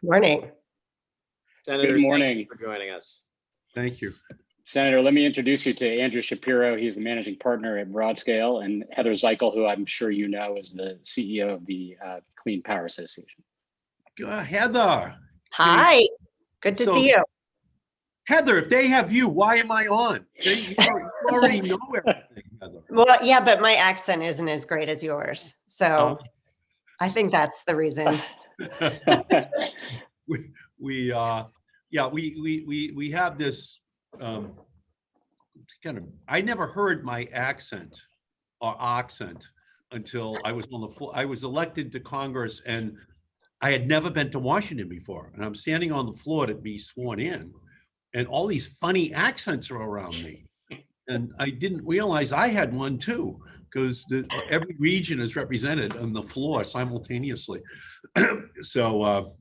Morning. Senator, Good morning. thank you for joining us. Thank you. Senator, let me introduce you to Andrew Shapiro. He's the managing partner at Broadscale, and Heather Zichal, who I'm sure you know is the CEO of the Clean Power Association. Heather. Hi. Good to So- see you. Heather, if they have you, why am I on? You already know everything, Heather. Well, yeah, but my accent isn't as great as yours. So I think that's the reason. we have this kind of, I never heard my accent or accent until I was on the floor. I was elected to Congress and I had never been to Washington before. And I'm standing on the floor to be sworn in and all these funny accents are around me. And I didn't realize I had one too, because every region is represented on the floor simultaneously. So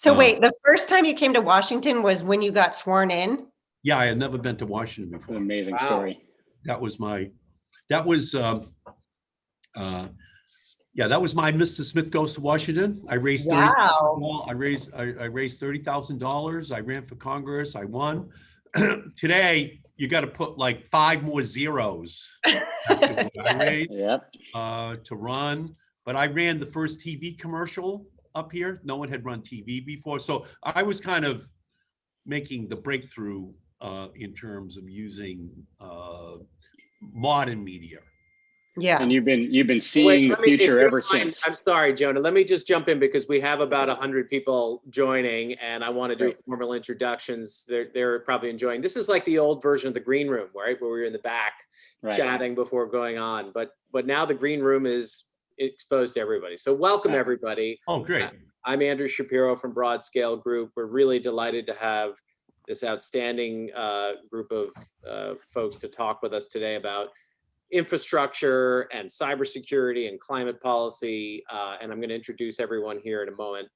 Wait, the first time you came to Washington was when you got sworn in? yeah, I had never been to Washington It's an before. amazing story. That was my Mr. Smith Goes to Washington. I raised Wow. I raised $30,000. I ran for Congress. I won. Today, you got to put like 5 more zeros after what I raised Yep. to run. But I ran the first TV commercial up here. No one had run TV before. So I was kind of making the breakthrough in terms of using modern media. Yeah. And you've been seeing the future ever since. I'm sorry, Jonah. Let me just jump in because we have about 100 people joining, and I want to do Great. formal introductions. They're probably enjoying. This is like the old version of the green room, right, where we were in the back chatting before going on. But now the green room is exposed to everybody. So welcome everybody. Oh, great. I'm Andrew Shapiro from Broadscale Group. We're really delighted to have this outstanding group of folks to talk with us today about infrastructure and cybersecurity and climate policy. And I'm going to introduce everyone here in a moment.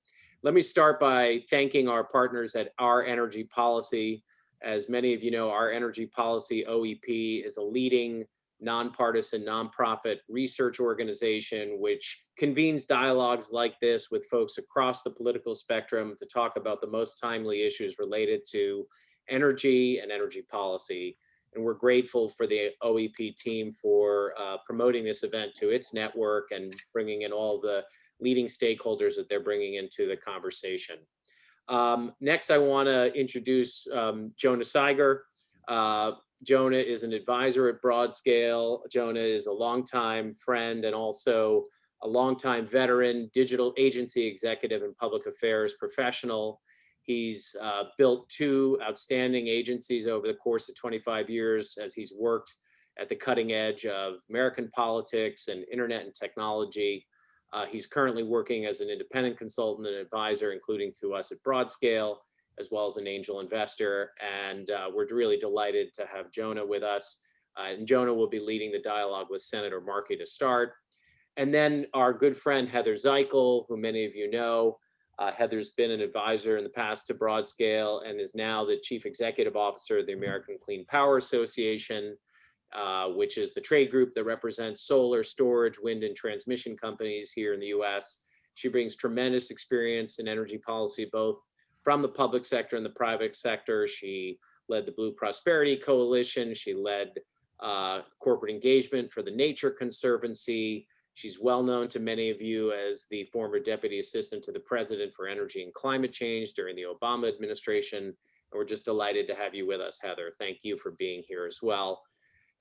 Let me start by thanking our partners at Our Energy Policy. As many of you know, Our Energy Policy, OEP, is a leading nonpartisan nonprofit research organization which convenes dialogues like this with folks across the political spectrum to talk about the most timely issues related to energy and energy policy. And we're grateful for the OEP team for promoting this event to its network and bringing in all the leading stakeholders that they're bringing into the conversation. Next, I want to introduce Jonah Seiger. Jonah is an advisor at Broadscale. Jonah is a longtime friend and also a longtime veteran, digital agency executive and public affairs professional. He's built 2 outstanding agencies over the course of 25 years as he's worked at the cutting edge of American politics and internet and technology. He's currently working as an independent consultant and advisor, including to us at Broadscale, as well as an angel investor. And we're really delighted to have Jonah with us. And Jonah will be leading the dialogue with Senator Markey to start. And then our good friend, Heather Zichal, who many of you know. Heather's been an advisor in the past to Broadscale and is now the Chief Executive Officer of the American Clean Power Association, which is the trade group that represents solar, storage, wind, and transmission companies here in the US. She brings tremendous experience in energy policy, both from the public sector and the private sector. She led the Blue Prosperity Coalition. She led corporate engagement for the Nature Conservancy. She's well known to many of you as the former Deputy Assistant to the President for Energy and Climate Change during the Obama administration. And we're just delighted to have you with us, Heather. Thank you for being here as well.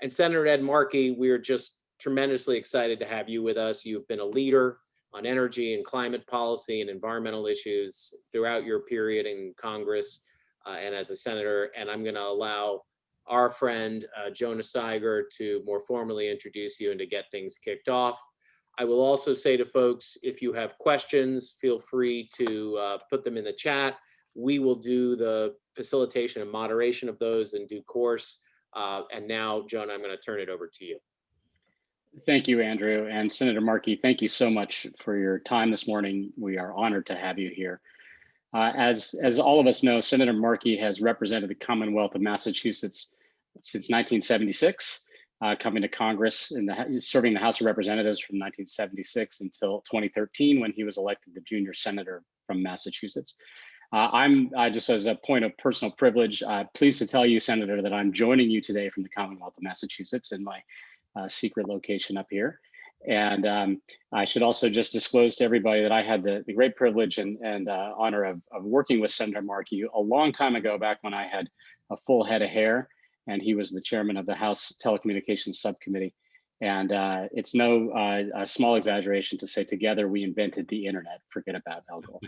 And Senator Ed Markey, we're just tremendously excited to have you with us. You've been a leader on energy and climate policy and environmental issues throughout your period in Congress and as a senator. And I'm going to allow our friend Jonah Seiger to more formally introduce you and to get things kicked off. I will also say to folks, if you have questions, feel free to put them in the chat. We will do the facilitation and moderation of those in due course. And now, Jonah, I'm going to turn it over to you. Thank you, Andrew. And Senator Markey, thank you so much for your time this morning. We are honored to have you here. As all of us know, Senator Markey has represented the Commonwealth of Massachusetts since 1976. Coming to Congress and serving the House of Representatives from 1976 until 2013 when he was elected the junior senator from Massachusetts. I'm just as a point of personal privilege, pleased to tell you, Senator, that I'm joining you today from the Commonwealth of Massachusetts in my secret location up here. And I should also just disclose to everybody that I had the great privilege and honor of working with Senator Markey a long time ago, back when I had a full head of hair, and he was the chairman of the House Telecommunications Subcommittee. And it's no small exaggeration to say together we invented the internet. Forget about alcohol.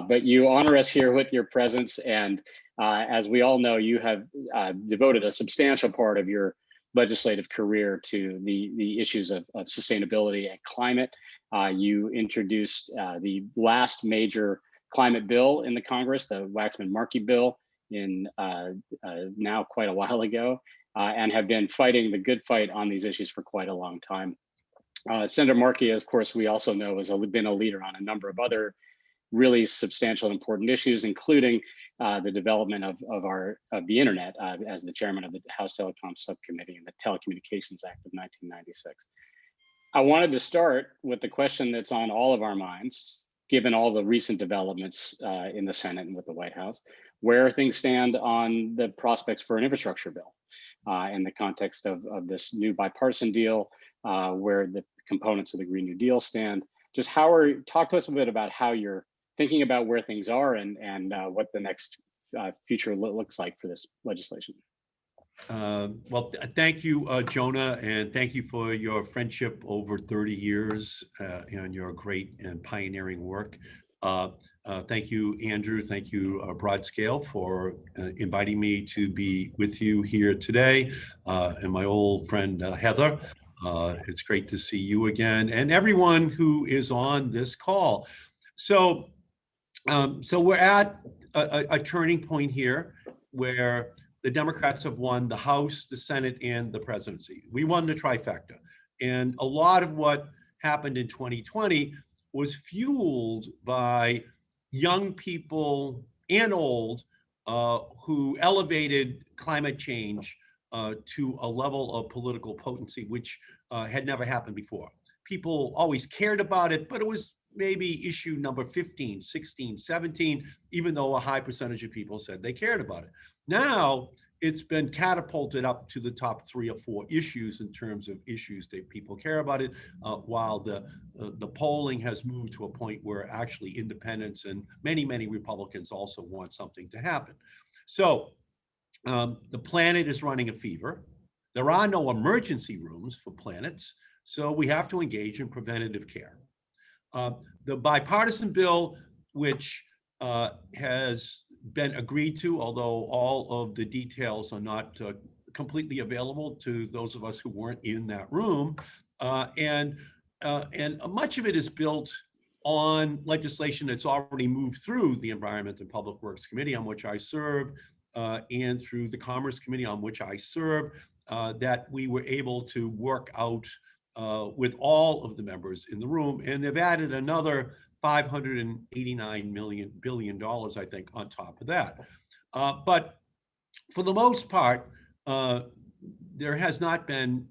But you honor us here with your presence. And as we all know, you have devoted a substantial part of your legislative career to the issues of sustainability and climate. You introduced the last major climate bill in the Congress, the Waxman-Markey bill, in now quite a while ago. And have been fighting the good fight on these issues for quite a long time. Senator Markey, of course, we also know has been a leader on a number of other really substantial and important issues, including the development of the internet as the chairman of the House Telecom Subcommittee and the Telecommunications Act of 1996. I wanted to start with the question that's on all of our minds, given all the recent developments in the Senate and with the White House, where things stand on the prospects for an infrastructure bill. In the context of this new bipartisan deal, where the components of the Green New Deal stand. Just talk to us a bit about how you're thinking about where things are and what the next future looks like for this legislation. Well, thank you, Jonah, and thank you for your friendship over 30 years and your great and pioneering work. Thank you, Andrew. Thank you, Broadscale, for inviting me to be with you here today. And my old friend, Heather, it's great to see you again, and everyone who is on this call. So we're at a turning point here where the Democrats have won the House, the Senate, and the presidency. We won the trifecta. And a lot of what happened in 2020 was fueled by young people and old who elevated climate change to a level of political potency, which had never happened before. People always cared about it, but it was maybe issue number 15, 16, 17, even though a high percentage of people said they cared about it. Now, it's been catapulted up to the top 3 or 4 issues in terms of issues that people care about it, while the polling has moved to a point where actually independents and many, many Republicans also want something to happen. So the planet is running a fever. There are no emergency rooms for planets, so we have to engage in preventative care. The bipartisan bill, which has been agreed to, although all of the details are not completely available to those of us who weren't in that room, and much of it is built on legislation that's already moved through the Environment and Public Works Committee, on which I serve, and through the Commerce Committee, on which I serve, that we were able to work out with all of the members in the room. And they've added another $589 billion, I think, on top of that. But for the most part, there has not been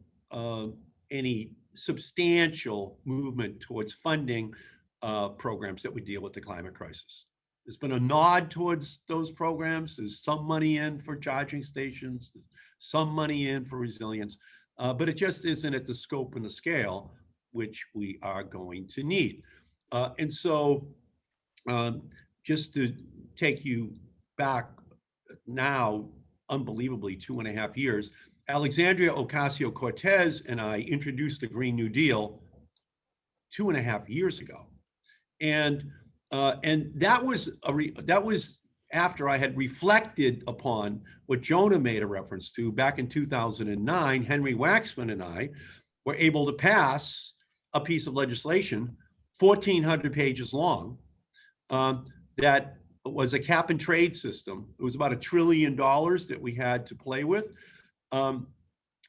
any substantial movement towards funding programs that would deal with the climate crisis. There's been a nod towards those programs. There's some money in for charging stations, some money in for resilience, but it just isn't at the scope and the scale which we are going to need. And so just to take you back now, unbelievably 2.5 years, Alexandria Ocasio-Cortez and I introduced the Green New Deal 2.5 years ago. And that was after I had reflected upon what Jonah made a reference to back in 2009. Henry Waxman and I were able to pass a piece of legislation 1,400 pages long, that was a cap and trade system. It was about $1 trillion that we had to play with. And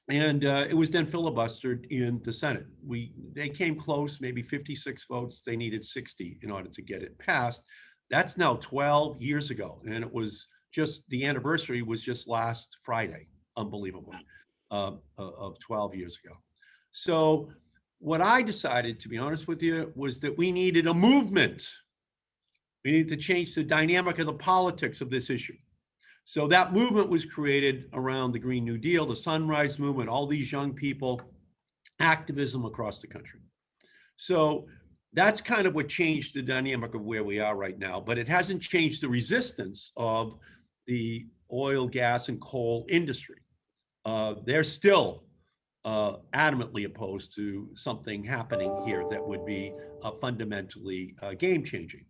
it was then filibustered in the Senate. They came close, maybe 56 votes. They needed 60 in order to get it passed. That's now 12 years ago. And it was just, the anniversary was just last Friday, unbelievably, of 12 years ago. So what I decided, to be honest with you, was that we needed a movement We need to change the dynamic of the politics of this issue. So that movement was created around the Green New Deal, the Sunrise Movement, all these young people, activism across the country. So that's kind of what changed the dynamic of where we are right now, but it hasn't changed the resistance of the oil, gas, and coal industry. They're still adamantly opposed to something happening here that would be fundamentally game-changing.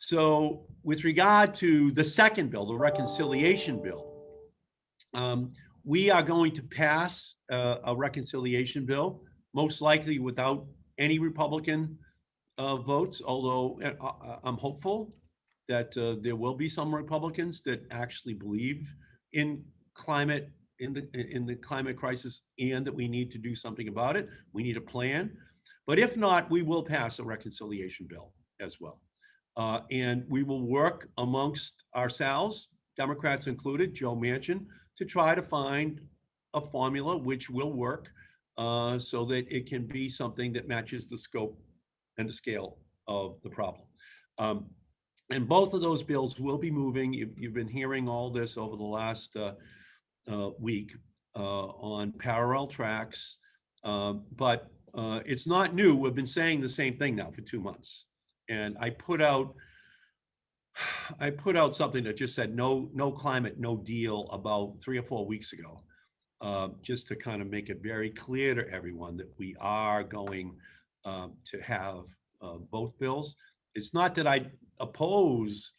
So with regard to the second bill, the reconciliation bill, we are going to pass a reconciliation bill, most likely without any Republican votes, although I'm hopeful that there will be some Republicans that actually believe in climate, in the climate crisis, and that we need to do something about it. We need a plan. But if not, we will pass a reconciliation bill as well. And we will work amongst ourselves, Democrats included, Joe Manchin, to try to find a formula which will work so that it can be something that matches the scope and the scale of the problem. And both of those bills will be moving. You've been hearing all this over the last week on parallel tracks, but it's not new. We've been saying the same thing now for 2 months. And I put out something that just said no climate, no deal about 3 or 4 weeks ago, just to kind of make it very clear to everyone that we are going to have both bills. It's not that I oppose,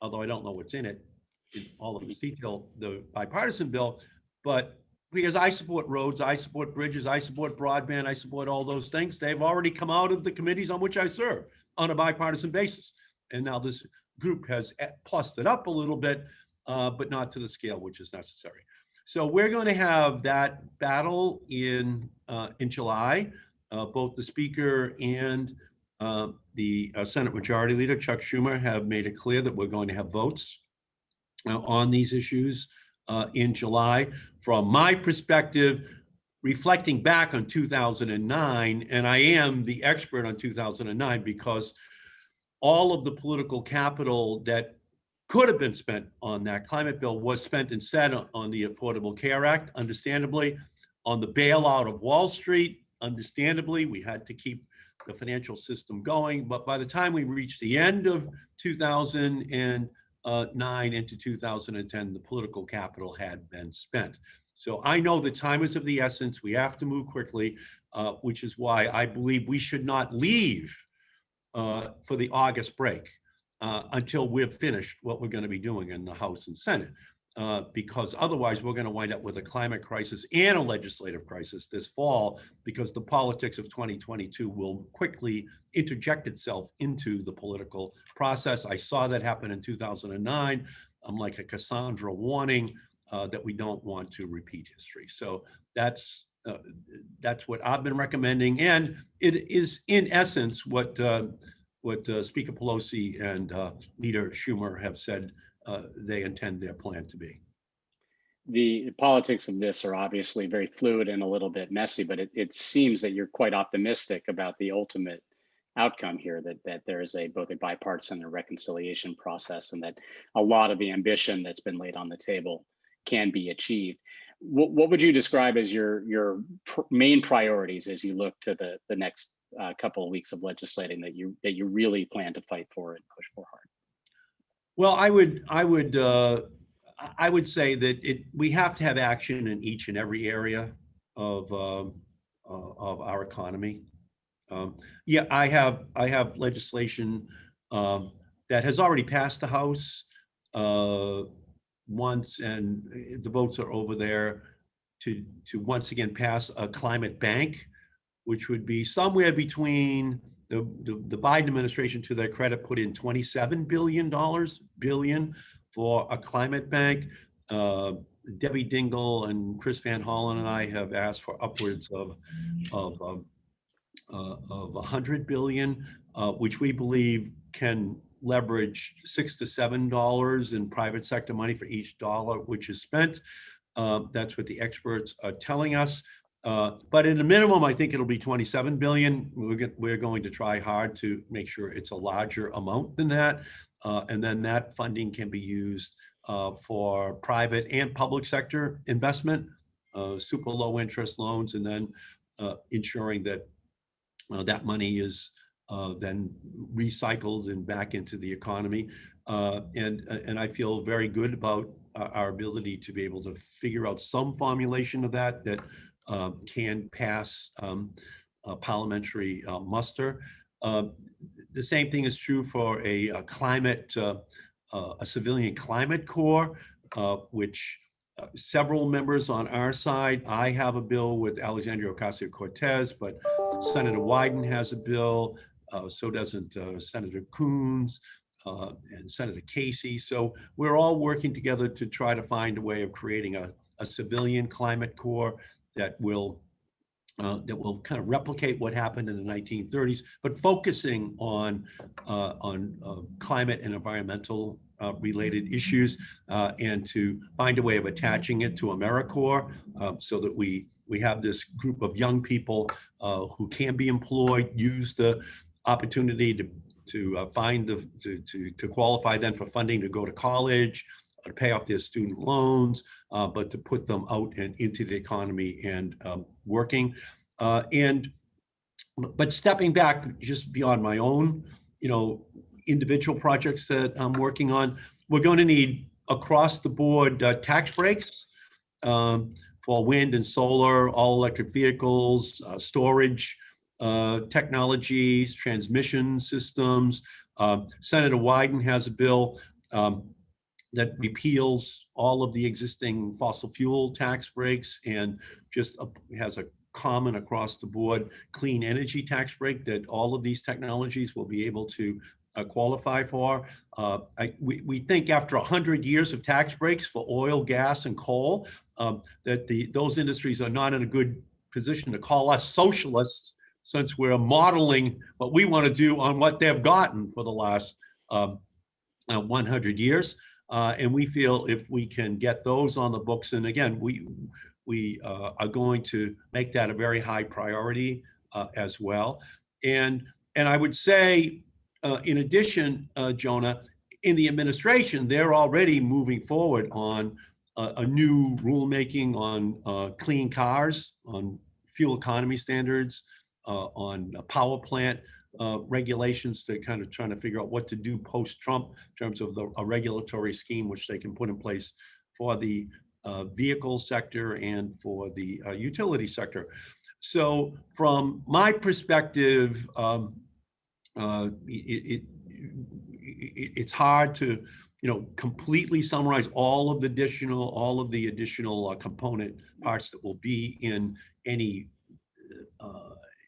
although I don't know what's in it, in all of its detail, the bipartisan bill, but because I support roads, I support bridges, I support broadband, I support all those things. They've already come out of the committees on which I serve on a bipartisan basis. And now this group has plussed it up a little bit, but not to the scale which is necessary. So we're going to have that battle in July. Both the Speaker and the Senate Majority Leader, Chuck Schumer, have made it clear that we're going to have votes on these issues in July. From my perspective, reflecting back on 2009, and I am the expert on 2009 because all of the political capital that could have been spent on that climate bill was spent instead on the Affordable Care Act, understandably, on the bailout of Wall Street, understandably. We had to keep the financial system going, but by the time we reached the end of 2009 into 2010, the political capital had been spent. So I know the time is of the essence. We have to move quickly, which is why I believe we should not leave for the August break until we've finished what we're going to be doing in the House and Senate, because otherwise we're going to wind up with a climate crisis and a legislative crisis this fall, because the politics of 2022 will quickly interject itself into the political process. I saw that happen in 2009. I'm like a Cassandra warning that we don't want to repeat history. So that's what I've been recommending, and it is in essence what Speaker Pelosi and Leader Schumer have said they intend their plan to be. The politics of this are obviously very fluid and a little bit messy, but it seems that you're quite optimistic about the ultimate outcome here, that there is both a bipartisan and reconciliation process, and that a lot of the ambition that's been laid on the table can be achieved. What would you describe as your main priorities as you look to the next couple of weeks of legislating that you really plan to fight for and push for hard? Well, I would say that we have to have action in each and every area of our economy. Yeah, I have legislation that has already passed the House once, and the votes are over there to once again pass a climate bank, which would be somewhere between the Biden administration, to their credit, put in $27 billion for a climate bank. Debbie Dingell and Chris Van Hollen and I have asked for upwards of $100 billion, which we believe can leverage $6 to $7 in private sector money for each dollar which is spent. That's what the experts are telling us. But at a minimum, I think it'll be 27 billion. We're going to try hard to make sure it's a larger amount than that. And then that funding can be used for private and public sector investment, super low interest loans, and then ensuring that that money is then recycled and back into the economy. And I feel very good about our ability to be able to figure out some formulation of that can pass parliamentary muster. The same thing is true for a civilian climate corps, which several members on our side. I have a bill with Alexandria Ocasio-Cortez, but Senator Wyden has a bill. So doesn't Senator Coons and Senator Casey. So we're all working together to try to find a way of creating a civilian climate corps that will kind of replicate what happened in the 1930s, but focusing on climate and environmental related issues, and to find a way of attaching it to AmeriCorps, so that we have this group of young people who can be employed, use the opportunity to qualify then for funding to go to college, to pay off their student loans, but to put them out and into the economy and working. But stepping back just beyond my own, individual projects that I'm working on, we're going to need across the board tax breaks for wind and solar, all electric vehicles, storage technologies, transmission systems. Senator Wyden has a bill that repeals all of the existing fossil fuel tax breaks and just has a common across the board clean energy tax break that all of these technologies will be able to qualify for. We think after 100 years of tax breaks for oil, gas, and coal, that those industries are not in a good position to call us socialists, since we're modeling what we want to do on what they've gotten for the last 100 years. And we feel if we can get those on the books, and again, we are going to make that a very high priority as well. And I would say, in addition, Jonah, in the administration, they're already moving forward on a new rulemaking on clean cars, on fuel economy standards, on power plant regulations, to kind of trying to figure out what to do post-Trump in terms of a regulatory scheme which they can put in place for the vehicle sector and for the utility sector. So from my perspective, it's hard to completely summarize all of the additional component parts that will be in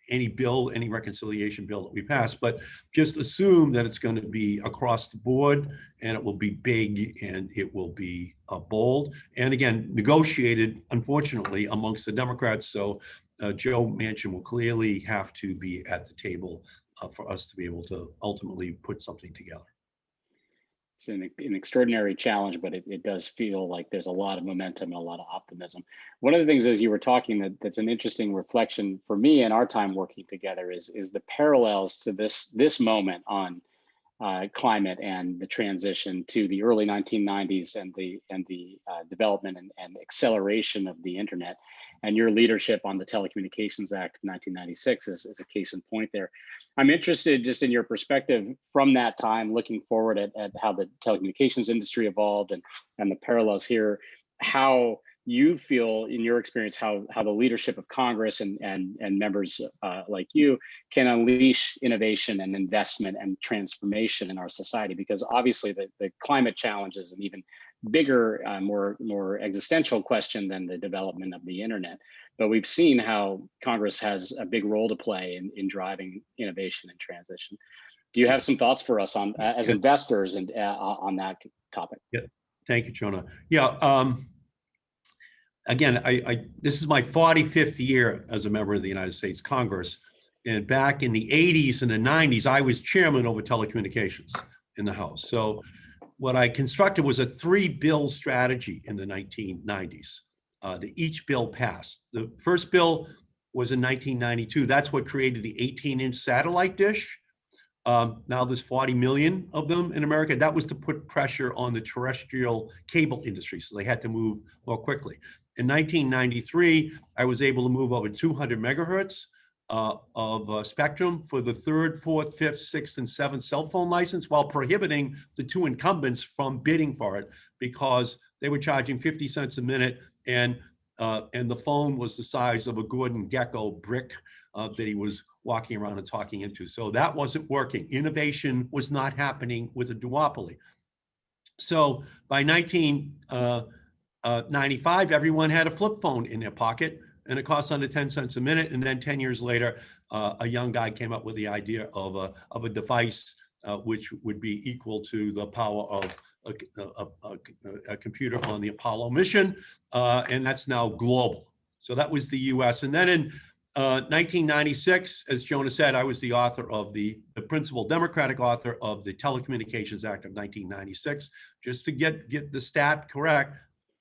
any bill, any reconciliation bill that we pass, but just assume that it's going to be across the board, and it will be big, and it will be bold, and again, negotiated, unfortunately, amongst the Democrats. So Joe Manchin will clearly have to be at the table for us to be able to ultimately put something together. It's an extraordinary challenge, but it does feel like there's a lot of momentum and a lot of optimism. One of the things, as you were talking, that's an interesting reflection for me in our time working together is the parallels to this moment on climate and the transition to the early 1990s and the development and acceleration of the internet. And your leadership on the Telecommunications Act of 1996 is a case in point there. I'm interested just in your perspective from that time, looking forward at how the telecommunications industry evolved and the parallels here, how you feel in your experience, how the leadership of Congress and members like you can unleash innovation and investment and transformation in our society, because obviously the climate challenge is an even bigger, more existential question than the development of the internet. But we've seen how Congress has a big role to play in driving innovation and transition. Do you have some thoughts for us on as investors and on that topic? Yeah, thank you, Jonah. Yeah, again, this is my 45th year as a member of the United States Congress. And back in the 80s and the 90s, I was chairman over telecommunications in the House. So what I constructed was a 3-bill strategy in the 1990s. each bill passed. The first bill was in 1992. That's what created the 18-inch satellite dish. Now there's 40 million of them in America. That was to put pressure on the terrestrial cable industry, so they had to move more quickly. In 1993, I was able to move over 200 megahertz of spectrum for the 3rd, 4th, 5th, 6th, and 7th cell phone license, while prohibiting the 2 incumbents from bidding for it because they were charging 50 cents a minute, and the phone was the size of a Gordon Gekko brick that he was walking around and talking into. So that wasn't working. Innovation was not happening with a duopoly. So by 1995, everyone had a flip phone in their pocket, and it cost under 10 cents a minute. And then 10 years later, a young guy came up with the idea of a device which would be equal to the power of a computer on the Apollo mission, and that's now global. So that was the US. And then in 1996, as Jonah said, I was the author of the principal Democratic author of the Telecommunications Act of 1996. Just to get the stat correct,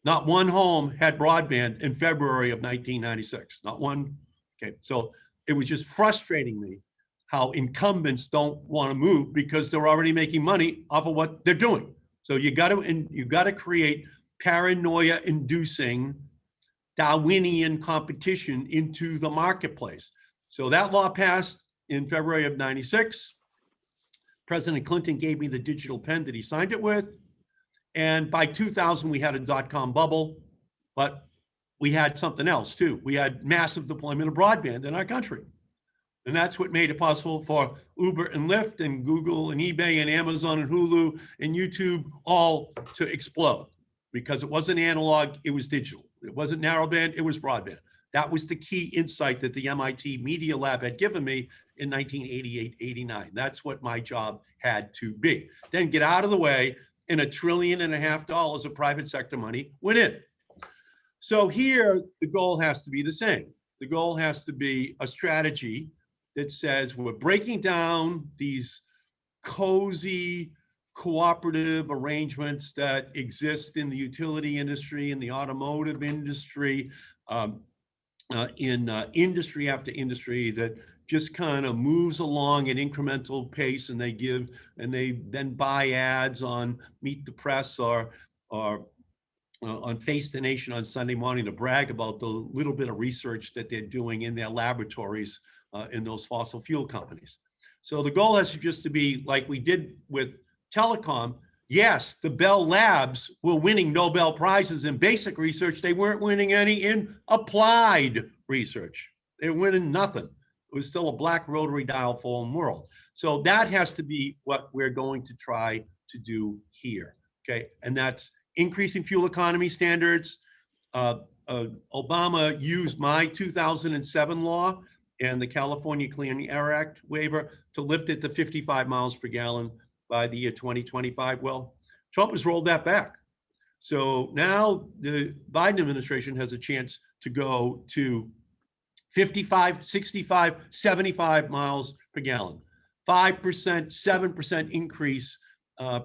not one home had broadband in February of 1996, not one. Okay, so it was just frustrating me how incumbents don't want to move because they're already making money off of what they're doing. So you got to create paranoia-inducing Darwinian competition into the marketplace. So that law passed in February of 96. President Clinton gave me the digital pen that he signed it with. And by 2000, we had a dot-com bubble, but we had something else too. We had massive deployment of broadband in our country. And that's what made it possible for Uber and Lyft and Google and eBay and Amazon and Hulu and YouTube all to explode, because it wasn't analog, it was digital. It wasn't narrowband, it was broadband. That was the key insight that the MIT Media Lab had given me in 1988-89. That's what my job had to be. Then get out of the way, and $1.5 trillion of private sector money went in. So here, the goal has to be the same. The goal has to be a strategy that says we're breaking down these cozy, cooperative arrangements that exist in the utility industry, in the automotive industry, in industry after industry, that just kind of moves along at incremental pace, and they then buy ads on Meet the Press or on Face the Nation on Sunday morning to brag about the little bit of research that they're doing in their laboratories in those fossil fuel companies. So the goal has to just to be like we did with telecom. Yes, the Bell Labs were winning Nobel Prizes in basic research. They weren't winning any in applied research. They were winning nothing. It was still a black rotary dial phone world. So that has to be what we're going to try to do here, okay? And that's increasing fuel economy standards. Obama used my 2007 law and the California Clean Air Act waiver to lift it to 55 miles per gallon by the year 2025. Well, Trump has rolled that back. So now the Biden administration has a chance to go to 55, 65, 75 miles per gallon, 5%, 7% increase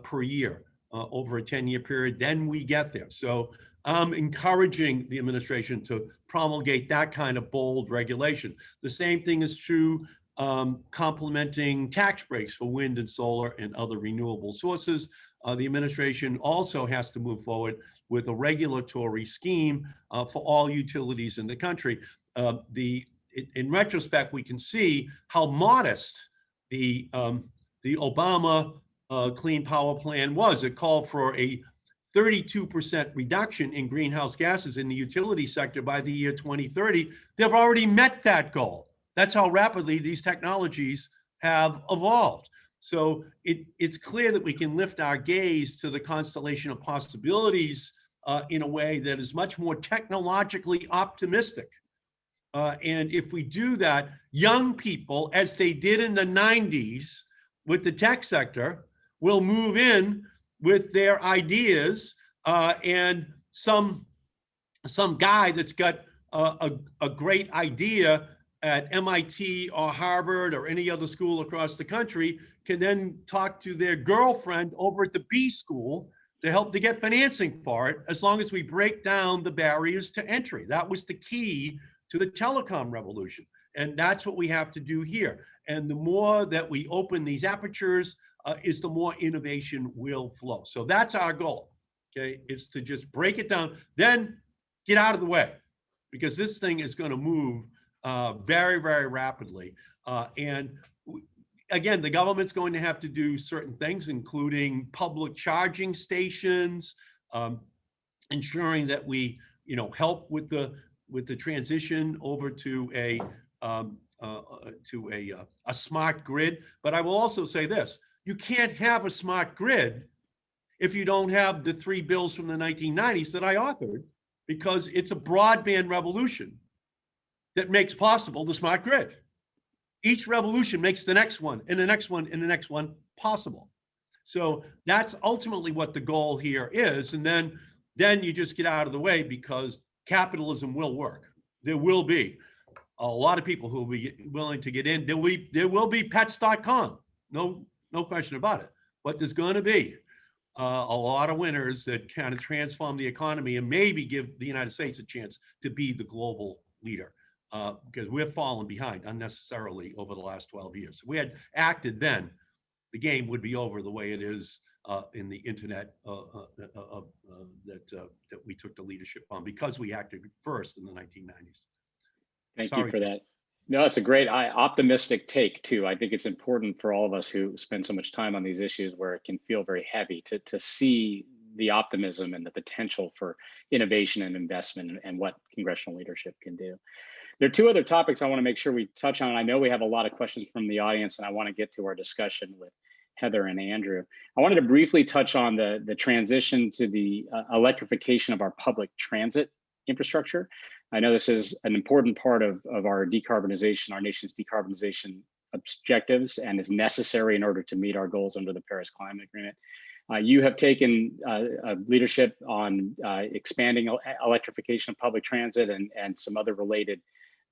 per year over a 10-year period. Then we get there. So I'm encouraging the administration to promulgate that kind of bold regulation. The same thing is true complementing tax breaks for wind and solar and other renewable sources. The administration also has to move forward with a regulatory scheme for all utilities in the country. In retrospect, we can see how modest the Obama Clean Power Plan was. It called for a 32% reduction in greenhouse gases in the utility sector by the year 2030. They've already met that goal. That's how rapidly these technologies have evolved. So it's clear that we can lift our gaze to the constellation of possibilities in a way that is much more technologically optimistic. And if we do that, young people, as they did in the 90s with the tech sector, will move in with their ideas, and some guy that's got a great idea at MIT or Harvard or any other school across the country can then talk to their girlfriend over at the B school to help to get financing for it, as long as we break down the barriers to entry. That was the key to the telecom revolution. And that's what we have to do here. And the more that we open these apertures, is the more innovation will flow. So that's our goal, okay, is to just break it down, then get out of the way, because this thing is going to move very, very rapidly. Again, the government's going to have to do certain things, including public charging stations, ensuring that we, help with the transition over to a smart grid. But I will also say this: you can't have a smart grid if you don't have the 3 bills from the 1990s that I authored, because it's a broadband revolution that makes possible the smart grid. Each revolution makes the next one and the next one and the next one possible. So that's ultimately what the goal here is. And then you just get out of the way, because capitalism will work. There will be a lot of people who will be willing to get in. There will be pets.com, no question about it. But there's going to be a lot of winners that kind of transform the economy and maybe give the United States a chance to be the global leader. Because we've fallen behind unnecessarily over the last 12 years. If we had acted then, the game would be over the way it is in the internet that we took the leadership on, because we acted first in the 1990s. Thank you for that. No, it's a great optimistic take too. I think it's important for all of us who spend so much time on these issues, where it can feel very heavy, to see the optimism and the potential for innovation and investment, and what congressional leadership can do. There are 2 other topics I want to make sure we touch on. I know we have a lot of questions from the audience, and I want to get to our discussion with Heather and Andrew. I wanted to briefly touch on the transition to the electrification of our public transit infrastructure. I know this is an important part of our decarbonization, our nation's decarbonization objectives, and is necessary in order to meet our goals under the Paris Climate Agreement. You have taken leadership on expanding electrification of public transit and some other related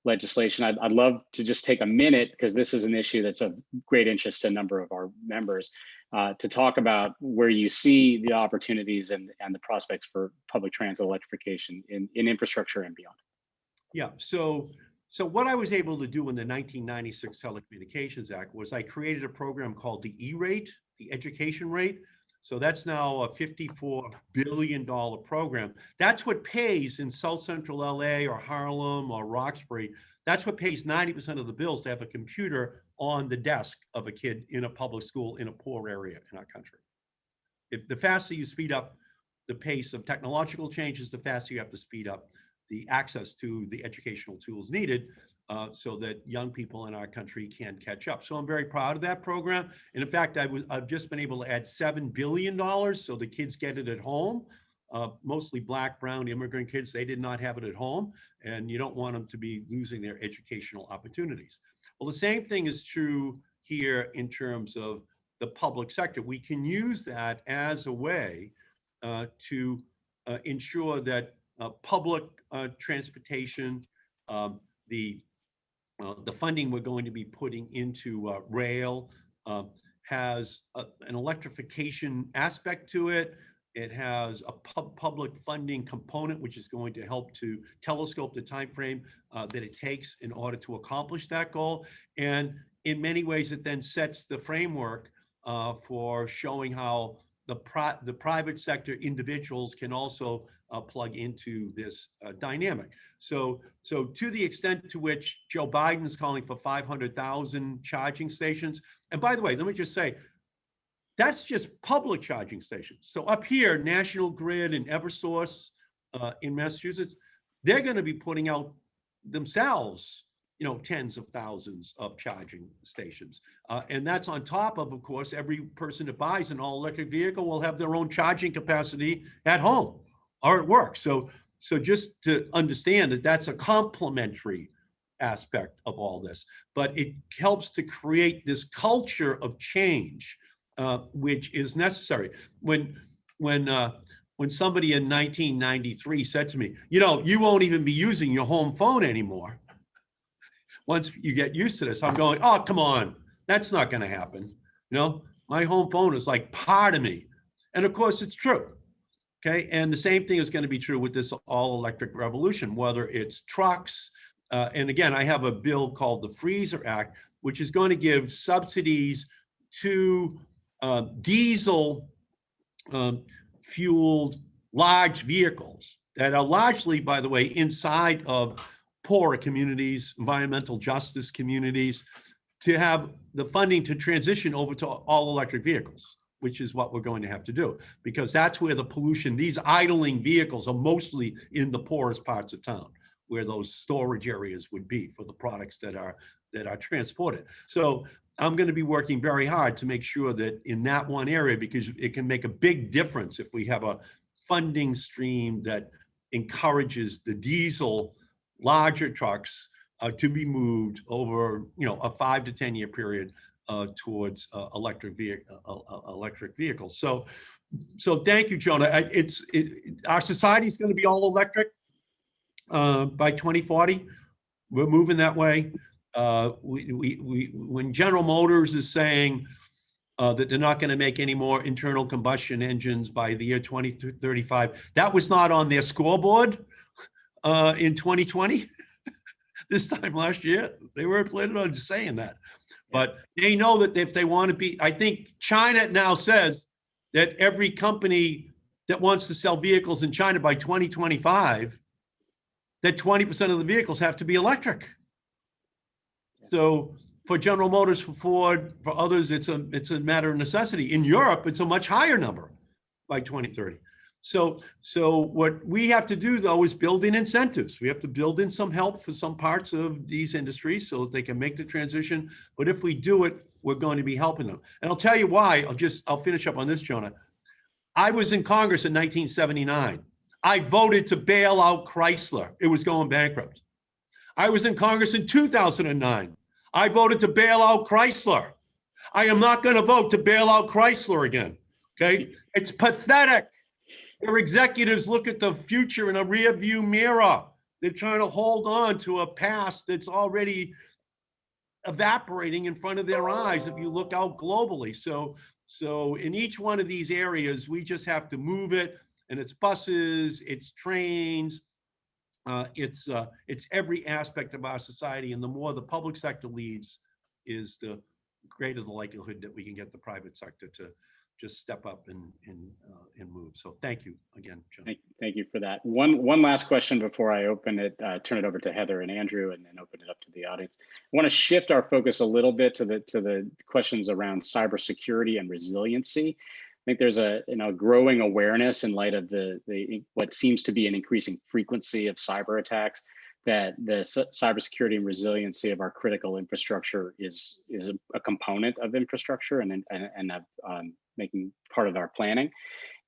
legislation. I'd love to just take a minute, because this is an issue that's of great interest to a number of our members, to talk about where you see the opportunities and the prospects for public transit electrification in infrastructure and beyond. Yeah, so what I was able to do in the 1996 Telecommunications Act was I created a program called the E-rate, the education rate. So that's now a $54 billion program. That's what pays in South Central LA or Harlem or Roxbury. That's what pays 90% of the bills to have a computer on the desk of a kid in a public school in a poor area in our country. If the faster you speed up the pace of technological changes, the faster you have to speed up the access to the educational tools needed, so that young people in our country can catch up. So I'm very proud of that program. And in fact, I've just been able to add $7 billion so the kids get it at home. Mostly Black, brown, immigrant kids, they did not have it at home, and you don't want them to be losing their educational opportunities. Well, the same thing is true here in terms of the public sector. We can use that as a way to ensure that public transportation, the funding we're going to be putting into rail has an electrification aspect to it. It has a public funding component, which is going to help to telescope the time frame that it takes in order to accomplish that goal. And in many ways, it then sets the framework for showing how the private sector individuals can also plug into this dynamic. So to the extent to which Joe Biden is calling for 500,000 charging stations, and by the way, let me just say, that's just public charging stations. So up here, National Grid and Eversource in Massachusetts, they're going to be putting out themselves, tens of thousands of charging stations. And that's on top of course, every person that buys an all-electric vehicle will have their own charging capacity at home or at work. So just to understand that that's a complementary aspect of all this, but it helps to create this culture of change, which is necessary. When somebody in 1993 said to me, you won't even be using your home phone anymore once you get used to this, I'm going, oh, come on, that's not going to happen. My home phone is like part of me. And of course, it's true. Okay, and the same thing is going to be true with this all-electric revolution, whether it's trucks. And again, I have a bill called the Freezer Act, which is going to give subsidies to diesel fueled large vehicles that are largely, by the way, inside of poorer communities, environmental justice communities, to have the funding to transition over to all electric vehicles, which is what we're going to have to do, because that's where the pollution, these idling vehicles are mostly in the poorest parts of town, where those storage areas would be for the products that are transported. So I'm going to be working very hard to make sure that in that one area, because it can make a big difference if we have a funding stream that encourages the diesel larger trucks to be moved over, a 5 to 10 year period towards electric vehicles. So thank you, Jonah. Our society is going to be all electric by 2040. We're moving that way. When General Motors is saying that they're not going to make any more internal combustion engines by the year 2035, that was not on their scoreboard in 2020. This time last year, they were planning on saying that. But they know that if they want to be, I think China now says that every company that wants to sell vehicles in China by 2025, that 20% of the vehicles have to be electric. So for General Motors, for Ford, for others, it's a matter of necessity. In Europe, it's a much higher number by 2030. So what we have to do, though, is build in incentives. We have to build in some help for some parts of these industries so that they can make the transition. But if we do it, we're going to be helping them. And I'll tell you why. I'll finish up on this, Jonah. I was in Congress in 1979. I voted to bail out Chrysler. It was going bankrupt. I was in Congress in 2009. I voted to bail out Chrysler. I am not going to vote to bail out Chrysler again. Okay? It's pathetic. Their executives look at the future in a rear view mirror. They're trying to hold on to a past that's already evaporating in front of their eyes if you look out globally. So in each one of these areas, we just have to move it, and it's buses, it's trains, it's every aspect of our society. And the more the public sector leads, is the greater the likelihood that we can get the private sector to just step up and move. So thank you again, John. Thank you for that. One last question before I open it, turn it over to Heather and Andrew, and then open it up to the audience. I want to shift our focus a little bit to the questions around cybersecurity and resiliency. I think there's a growing awareness in light of the what seems to be an increasing frequency of cyber attacks, that the cybersecurity and resiliency of our critical infrastructure is a component of infrastructure and making part of our planning.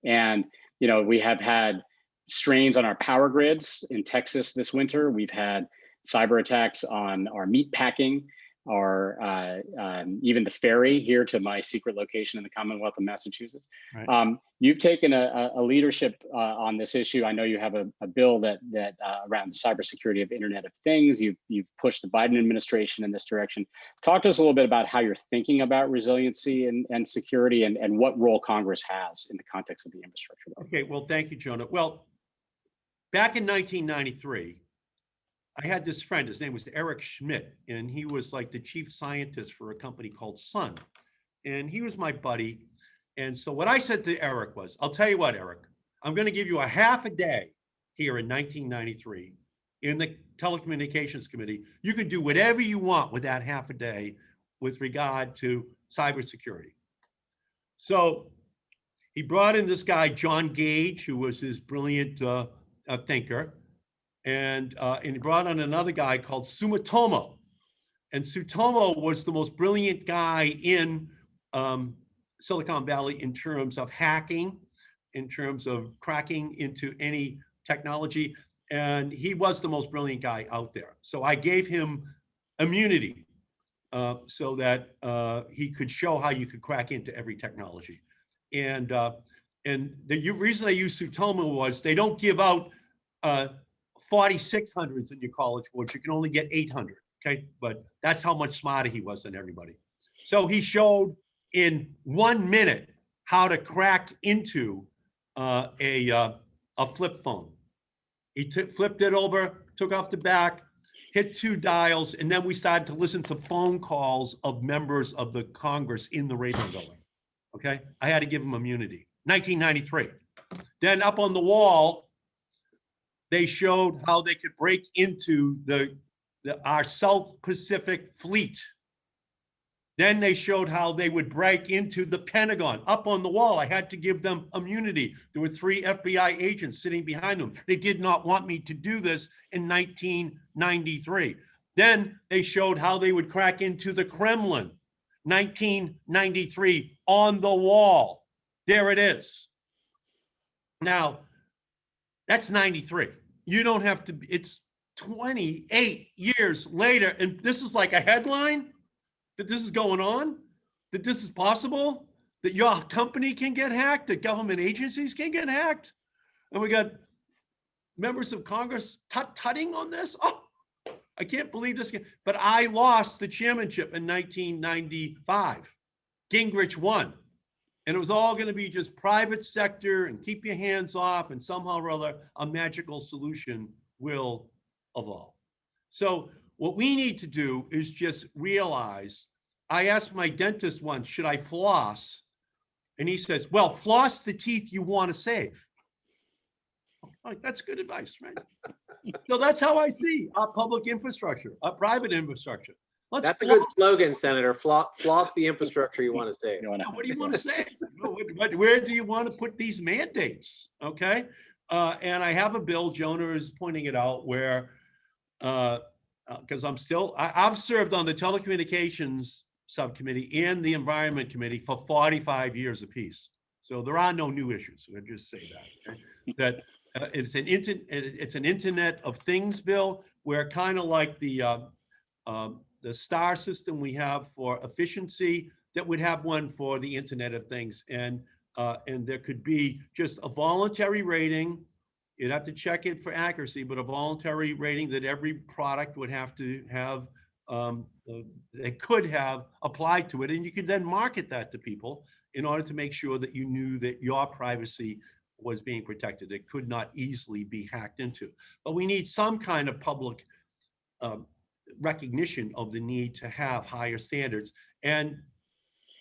And we have had strains on our power grids in Texas this winter. We've had cyber attacks on our meat packing, even the ferry here to my secret location in the Commonwealth of Massachusetts. Right. You've taken a leadership on this issue. I know you have a bill that around the cybersecurity of Internet of Things. You've pushed the Biden administration in this direction. Talk to us a little bit about how you're thinking about resiliency and security, and what role Congress has in the context of the infrastructure. Okay, well, thank you, Jonah. Well, back in 1993, I had this friend, his name was Eric Schmidt, and he was like the chief scientist for a company called Sun. And he was my buddy. And so what I said to Eric was, I'll tell you what, Eric, I'm going to give you a half a day here in 1993 in the Telecommunications Committee. You can do whatever you want with that half a day with regard to cybersecurity. So he brought in this guy, John Gage, who was his brilliant thinker. And he brought on another guy called Sumitomo. And Sumitomo was the most brilliant guy in Silicon Valley in terms of hacking, in terms of cracking into any technology. And he was the most brilliant guy out there. So I gave him immunity so that he could show how you could crack into every technology. And the reason I use Sumitomo was they don't give out 4600s in your college boards. You can only get 800, okay? But that's how much smarter he was than everybody. So he showed in 1 minute how to crack into a flip phone. He flipped it over, took off the back, hit 2 dials, and then we started to listen to phone calls of members of the Congress in the radio building. Okay, I had to give him immunity. 1993. Then up on the wall, they showed how they could break into our South Pacific Fleet. Then they showed how they would break into the Pentagon. Up on the wall, I had to give them immunity. There were 3 FBI agents sitting behind them. They did not want me to do this in 1993. Then they showed how they would crack into the Kremlin. 1993, on the wall. There it is. Now, that's 93. You don't have to, it's 28 years later, and this is like a headline that this is going on, that this is possible, that your company can get hacked, that government agencies can get hacked. And we got members of Congress tutting on this. Oh, I can't believe this. But I lost the chairmanship in 1995. Gingrich won. And it was all going to be just private sector and keep your hands off, and somehow or other, a magical solution will evolve. So what we need to do is just realize, I asked my dentist once, should I floss? And he says, well, floss the teeth you want to save. Like, that's good advice, right? So that's how I see our public infrastructure, our private infrastructure. That's a good slogan, Senator. Floss the infrastructure you want to save. What do you want to say? Where do you want to put these mandates? Okay. And I have a bill, Jonah is pointing it out, where, because I've served on the telecommunications subcommittee and the environment committee for 45 years apiece. So there are no new issues. I'll just say that. Okay? That it's an Internet of Things bill, where kind of like the STAR system we have for efficiency, that would have one for the Internet of Things. And there could be just a voluntary rating. You'd have to check it for accuracy, but a voluntary rating that every product would have to have, it could have applied to it. And you could then market that to people in order to make sure that you knew that your privacy was being protected. It could not easily be hacked into. But we need some kind of public recognition of the need to have higher standards. And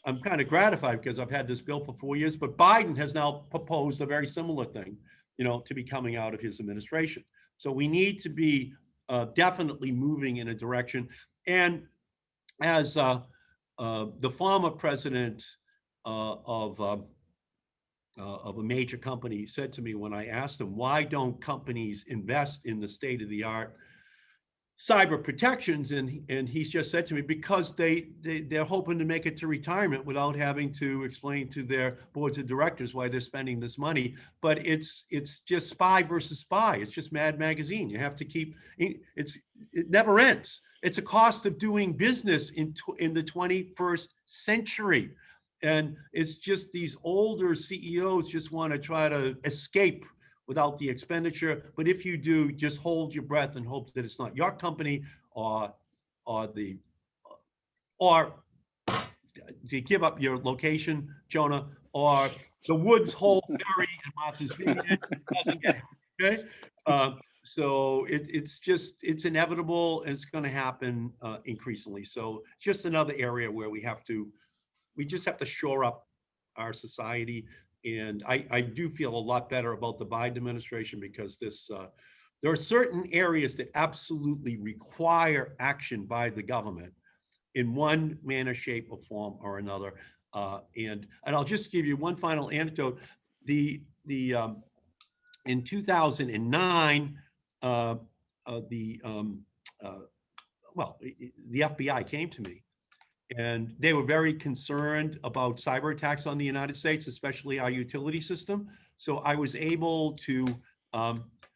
I'm kind of gratified because I've had this bill for 4 years, but Biden has now proposed a very similar thing, to be coming out of his administration. So we need to be definitely moving in a direction. And as the former president of a major company said to me when I asked him, why don't companies invest in the state-of-the-art cyber protections? And he's just said to me, because they're hoping to make it to retirement without having to explain to their boards of directors why they're spending this money. But it's just spy versus spy. It's just Mad Magazine. You have to keep, it never ends. It's a cost of doing business in the 21st century. And it's just these older CEOs just want to try to escape without the expenditure. But if you do, just hold your breath and hope that it's not your company or to give up your location, Jonah, or the Woods Hole Ferry in Martha's Vineyard doesn't get it, okay? So it's inevitable, and it's going to happen increasingly. So just another area where we just have to shore up our society. And I do feel a lot better about the Biden administration, because there are certain areas that absolutely require action by the government in one manner, shape, or form or another. And I'll just give you one final anecdote. In 2009, the FBI came to me. And they were very concerned about cyber attacks on the United States, especially our utility system. So I was able to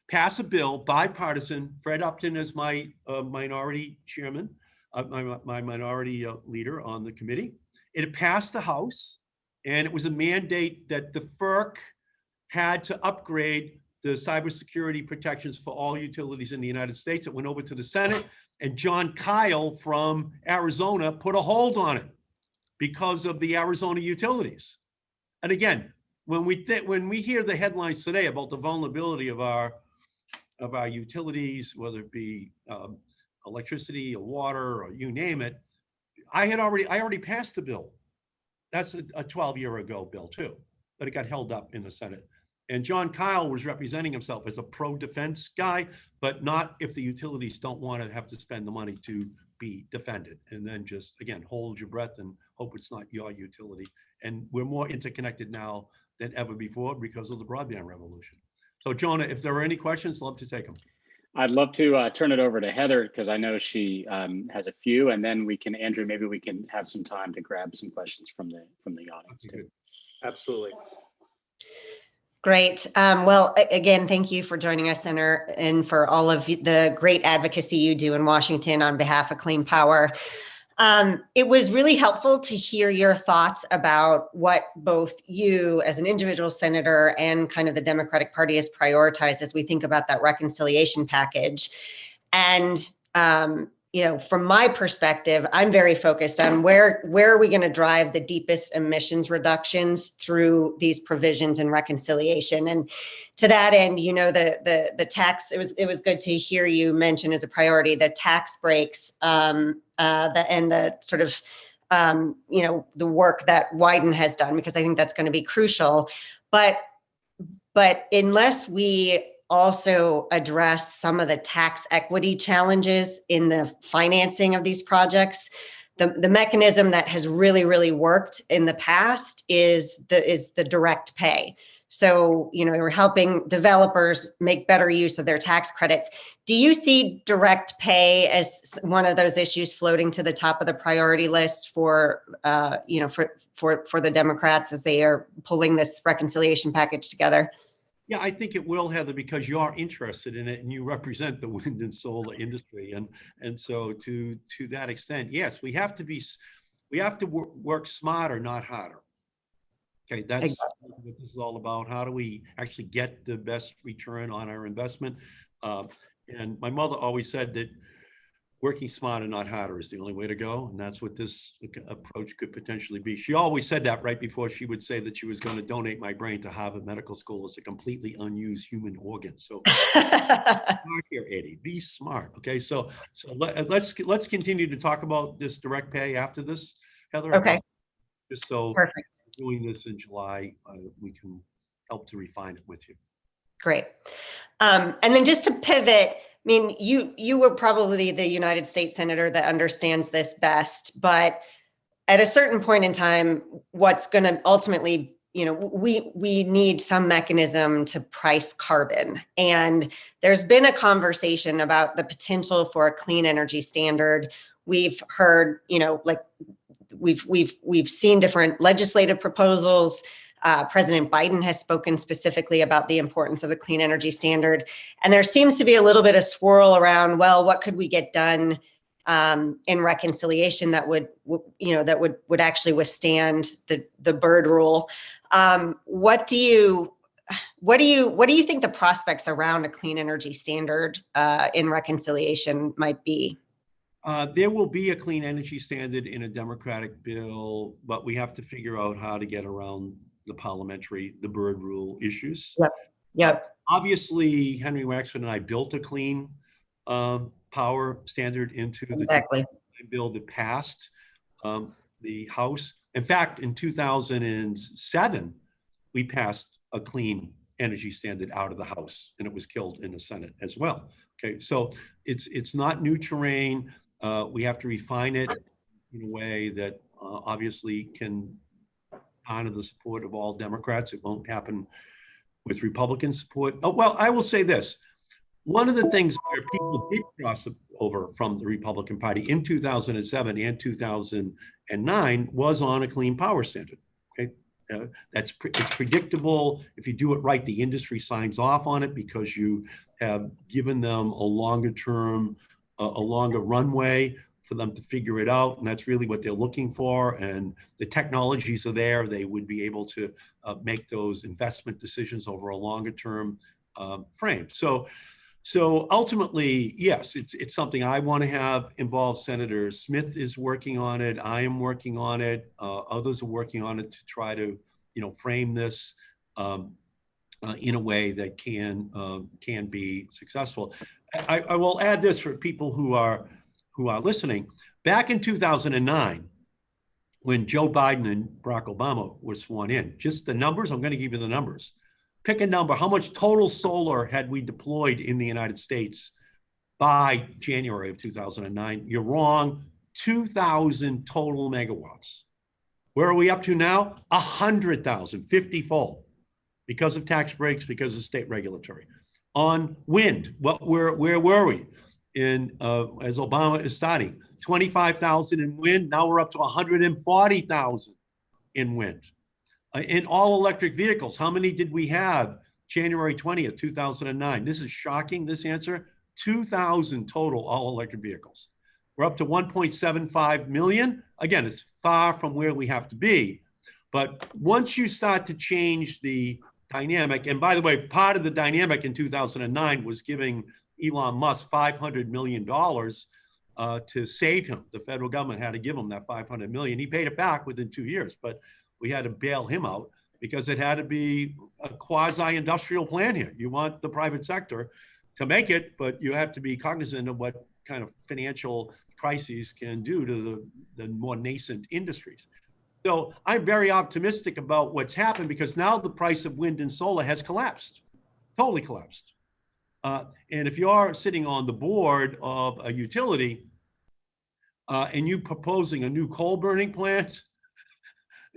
pass a bill, bipartisan. Fred Upton is my minority chairman, my minority leader on the committee. It passed the House, and it was a mandate that the FERC had to upgrade the cybersecurity protections for all utilities in the United States. It went over to the Senate. And John Kyle from Arizona put a hold on it because of the Arizona utilities. And again, when we hear the headlines today about the vulnerability of our utilities, whether it be electricity or water or you name it, I already passed the bill. That's a 12-year ago bill too, but it got held up in the Senate. And John Kyle was representing himself as a pro-defense guy, but not if the utilities don't want to have to spend the money to be defended. And then just, again, hold your breath and hope it's not your utility. And we're more interconnected now than ever before because of the broadband revolution. So Jonah, if there are any questions, love to take them. I'd love to turn it over to Heather because I know she has a few, and then we can, Andrew, maybe we can have some time to grab some questions from the audience too. Absolutely. Great. Well, again, thank you for joining us, Senator, and for all of the great advocacy you do in Washington on behalf of clean power. It was really helpful to hear your thoughts about what both you as an individual senator and kind of the Democratic Party has prioritized as we think about that reconciliation package. And, you know, from my perspective, I'm very focused on where are we going to drive the deepest emissions reductions through these provisions and reconciliation. And to that end, you know, the tax, it was good to hear you mention as a priority the tax breaks, and the sort of, you know, the work that Wyden has done, because I think that's going to be crucial. But unless we also address some of the tax equity challenges in the financing of these projects, the mechanism that has really worked in the past is the direct pay. So, you know, we're helping developers make better use of their tax credits. Do you see direct pay as one of those issues floating to the top of the priority list for, you know, for the Democrats as they are pulling this reconciliation package together? Yeah, I think it will, Heather, because you are interested in it and you represent the wind and solar industry, and so to that extent, yes, we have to work smarter, not harder. Okay, that's exactly what this is all about. How do we actually get the best return on our investment? And my mother always said that working smarter, not harder, is the only way to go. And that's what this approach could potentially be. She always said that right before she would say that she was going to donate my brain to Harvard Medical School as a completely unused human organ. So smart here, Eddie, be smart. Okay, so let's continue to talk about this direct pay after this, Heather. Okay. Just so perfect. Doing this in July, we can help to refine it with you. Great. And then just to pivot, I mean, you were probably the United States Senator that understands this best, but at a certain point in time, what's going to ultimately, you know, we need some mechanism to price carbon. And there's been a conversation about the potential for a clean energy standard. We've heard, you know, like we've seen different legislative proposals. President Biden has spoken specifically about the importance of the clean energy standard. And there seems to be a little bit of swirl around, well, what could we get done in reconciliation that would, you know, that would actually withstand the Byrd rule. What do you think the prospects around a clean energy standard in reconciliation might be? There will be a clean energy standard in a Democratic bill, but we have to figure out how to get around the Byrd rule issues. Yep. Obviously, Henry Waxman and I built a clean power standard into the bill that passed the House. In fact, in 2007, we passed a clean energy standard out of the House, and it was killed in the Senate as well. Okay, so it's not new terrain. We have to refine it in a way that obviously can honor the support of all Democrats. It won't happen with Republican support. Oh, well, I will say this. One of the things where people did cross over from the Republican Party in 2007 and 2009 was on a clean power standard. Okay, it's predictable. If you do it right, the industry signs off on it because you have given them a longer term, a longer runway for them to figure it out, and that's really what they're looking for. And the technologies are there; they would be able to make those investment decisions over a longer term frame. So ultimately, yes, it's something I want to have involved. Senator Smith is working on it. I am working on it. Others are working on it to try to, frame this in a way that can be successful. I will add this for people who are listening. Back in 2009, when Joe Biden and Barack Obama were sworn in, just the numbers, I'm going to give you the numbers. Pick a number. How much total solar had we deployed in the United States by January of 2009? You're wrong. 2,000 total megawatts. Where are we up to now? 100,000, 50-fold, because of tax breaks, because of state regulatory. On wind, where were we as Obama is starting? 25,000 in wind. Now we're up to 140,000 in wind. In all electric vehicles, how many did we have January 20th, 2009? This is shocking, this answer. 2,000 total all electric vehicles. We're up to 1.75 million. Again, it's far from where we have to be. But once you start to change the dynamic, and by the way, part of the dynamic in 2009 was giving Elon Musk $500 million to save him. The federal government had to give him that $500 million. He paid it back within 2 years, but we had to bail him out because it had to be a quasi-industrial plan here. You want the private sector to make it, but you have to be cognizant of what kind of financial crises can do to the more nascent industries. So I'm very optimistic about what's happened because now the price of wind and solar has collapsed, totally collapsed. And if you are sitting on the board of a utility and you proposing a new coal burning plant,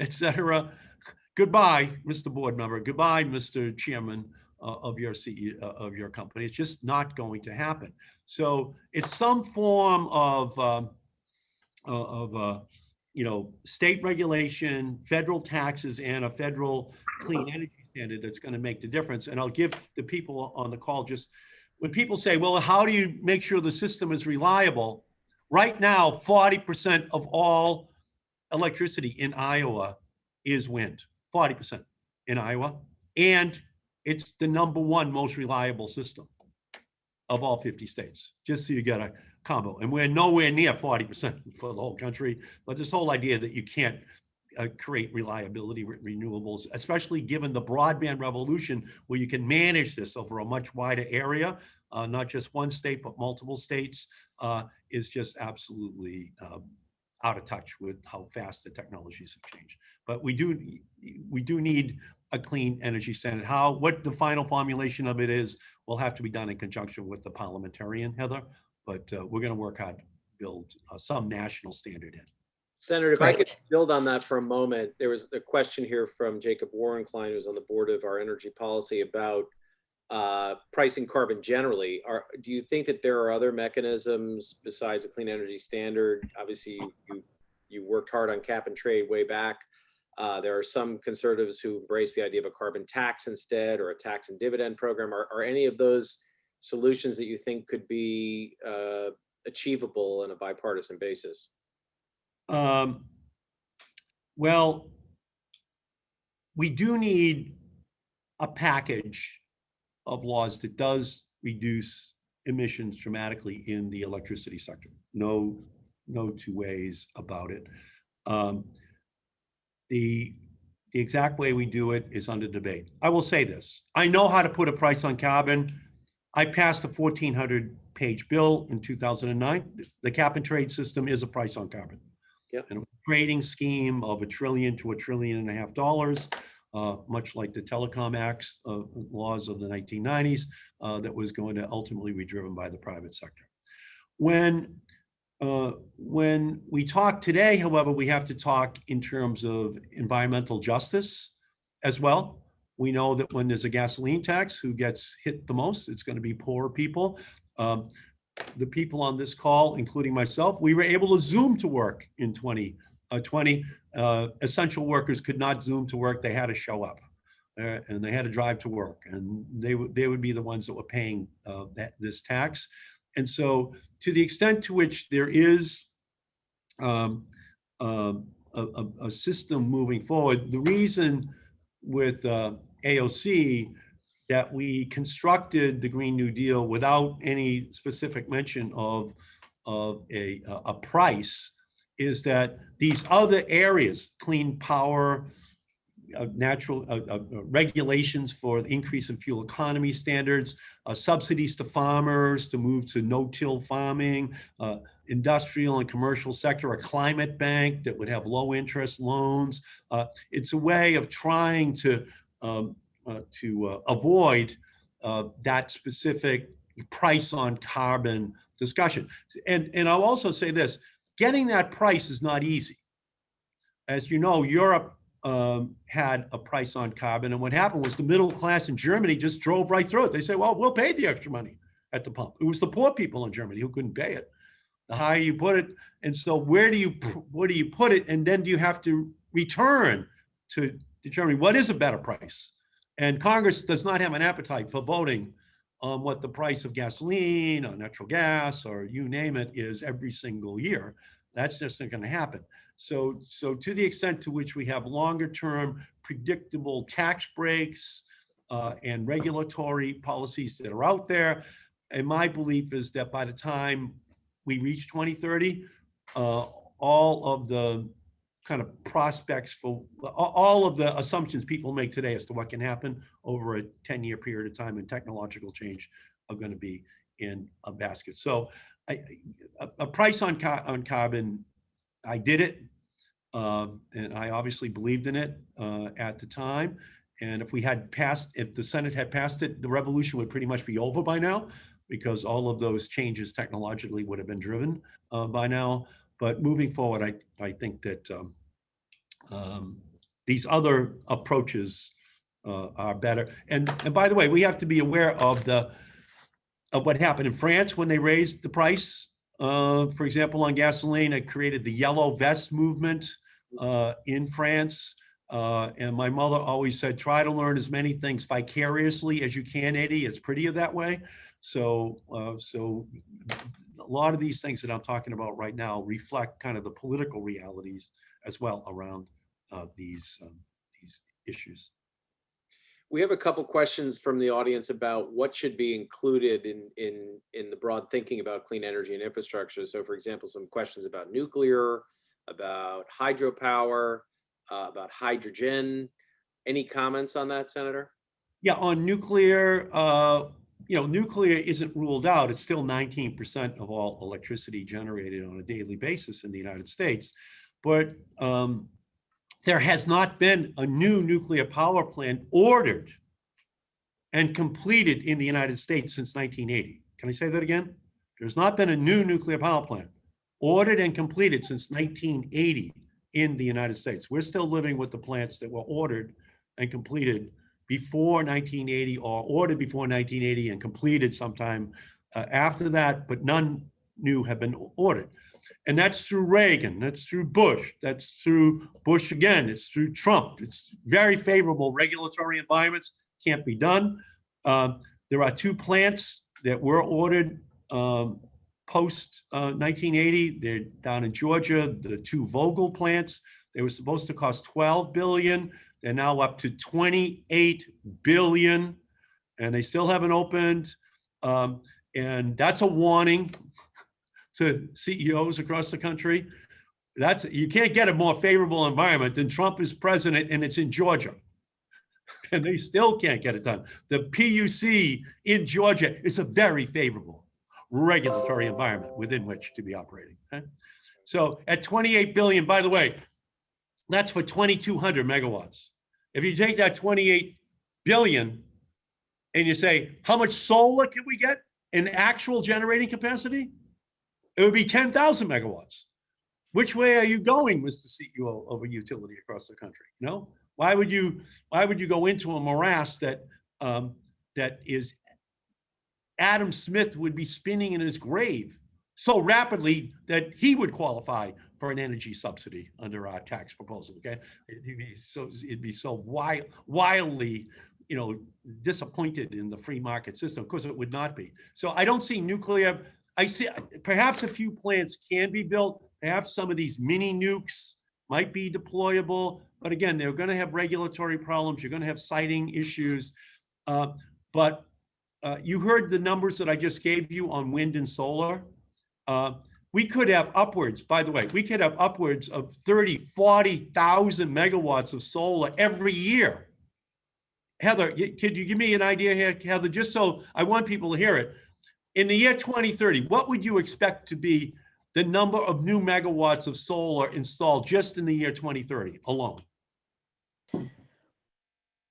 et cetera, goodbye, Mr. Board Member, goodbye, Mr. Chairman of your CEO, of your company. It's just not going to happen. So it's some form of state regulation, federal taxes, and a federal clean energy standard that's going to make the difference. And I'll give the people on the call just, when people say, well, how do you make sure the system is reliable? Right now, 40% of all electricity in Iowa is wind, 40% in Iowa. And it's the #1 most reliable system of all 50 states, just so you get a combo. And we're nowhere near 40% for the whole country. But this whole idea that you can't create reliability with renewables, especially given the broadband revolution where you can manage this over a much wider area, not just one state, but multiple states, is just absolutely out of touch with how fast the technologies have changed. But we do need a clean energy standard. What the final formulation of it is will have to be done in conjunction with the parliamentarian, Heather, but we're going to work hard to build some national standard in. Senator, if I could build on that for a moment, there was a question here from Jacob Warrenklein, who's on the board of our energy policy, about pricing carbon generally. Do you think that there are other mechanisms besides a clean energy standard? Obviously, you worked hard on cap and trade way back. There are some conservatives who embrace the idea of a carbon tax instead, or a tax and dividend program. Are any of those solutions that you think could be achievable on a bipartisan basis? Well, we do need a package of laws that does reduce emissions dramatically in the electricity sector. No two ways about it. The exact way we do it is under debate. I will say this. I know how to put a price on carbon. I passed a 1,400-page bill in 2009. The cap and trade system is a price on carbon. Yep. And a trading scheme of $1 trillion to $1.5 trillion, much like the Telecom Acts laws of the 1990s, that was going to ultimately be driven by the private sector. When we talk today, however, we have to talk in terms of environmental justice as well. We know that when there's a gasoline tax, who gets hit the most? It's going to be poorer people. The people on this call, including myself, we were able to Zoom to work in 2020. Essential workers could not Zoom to work. They had to show up and they had to drive to work. And they would be the ones that were paying this tax. And so to the extent to which there is a system moving forward, the reason with AOC that we constructed the Green New Deal without any specific mention of a price is that these other areas, clean power, regulations for the increase in fuel economy standards, subsidies to farmers to move to no-till farming, industrial and commercial sector, a climate bank that would have low interest loans. It's a way of trying to avoid that specific price on carbon discussion. And I'll also say this, getting that price is not easy. As you know, Europe had a price on carbon, and what happened was the middle class in Germany just drove right through it. They said, well, we'll pay the extra money at the pump. It was the poor people in Germany who couldn't pay it. The higher you put it, and so where do you put it, and then do you have to return to determine what is a better price? And Congress does not have an appetite for voting on what the price of gasoline or natural gas or you name it is every single year. That's just not going to happen. So to the extent to which we have longer term predictable tax breaks and regulatory policies that are out there, and my belief is that by the time we reach 2030, all of the kind of prospects for all of the assumptions people make today as to what can happen over a 10-year period of time and technological change are going to be in a basket. So a price on carbon, I did it, and I obviously believed in it at the time. And if the Senate had passed it, the revolution would pretty much be over by now, because all of those changes technologically would have been driven by now. But moving forward, I think that these other approaches are better. And by the way, we have to be aware of what happened in France when they raised the price. For example, on gasoline, it created the yellow vest movement in France. And my mother always said, try to learn as many things vicariously as you can, Eddie. It's prettier that way. So a lot of these things that I'm talking about right now reflect kind of the political realities as well around these issues. We have a couple questions from the audience about what should be included in the broad thinking about clean energy and infrastructure. So for example, some questions about nuclear, about hydropower, about hydrogen. Any comments on that, Senator? Yeah, on nuclear, nuclear isn't ruled out. It's still 19% of all electricity generated on a daily basis in the United States. But there has not been a new nuclear power plant ordered and completed in the United States since 1980. Can I say that again? There's not been a new nuclear power plant ordered and completed since 1980 in the United States. We're still living with the plants that were ordered and completed before 1980, or ordered before 1980 and completed sometime after that, but none new have been ordered. And that's through Reagan, that's through Bush, that's through Bush again, it's through Trump. It's very favorable regulatory environments, can't be done. There are two plants that were ordered post 1980. They're down in Georgia, the two Vogtle plants. They were supposed to cost $12 billion. They're now up to $28 billion, and they still haven't opened. And that's a warning to CEOs across the country. You can't get a more favorable environment than Trump is president, and it's in Georgia. And they still can't get it done. The PUC in Georgia is a very favorable regulatory environment within which to be operating. Okay? So at $28 billion, by the way, that's for 2,200 megawatts. If you take that 28 billion and you say, how much solar can we get in actual generating capacity? It would be 10,000 megawatts. Which way are you going, Mr. CEO of a utility across the country? No? Why would you go into a morass that is Adam Smith would be spinning in his grave so rapidly that he would qualify for an energy subsidy under our tax proposal? Okay, it'd be so wildly, disappointed in the free market system. Of course, it would not be. So I don't see nuclear. I see perhaps a few plants can be built. Perhaps some of these mini nukes might be deployable, but again, they're going to have regulatory problems. You're going to have siting issues. But you heard the numbers that I just gave you on wind and solar. we could have upwards, by the way, we could have upwards of 30, 40,000 megawatts of solar every year. Heather, could you give me an idea here, Heather, just so I want people to hear it. In the year 2030, what would you expect to be the number of new megawatts of solar installed just in the year 2030 alone?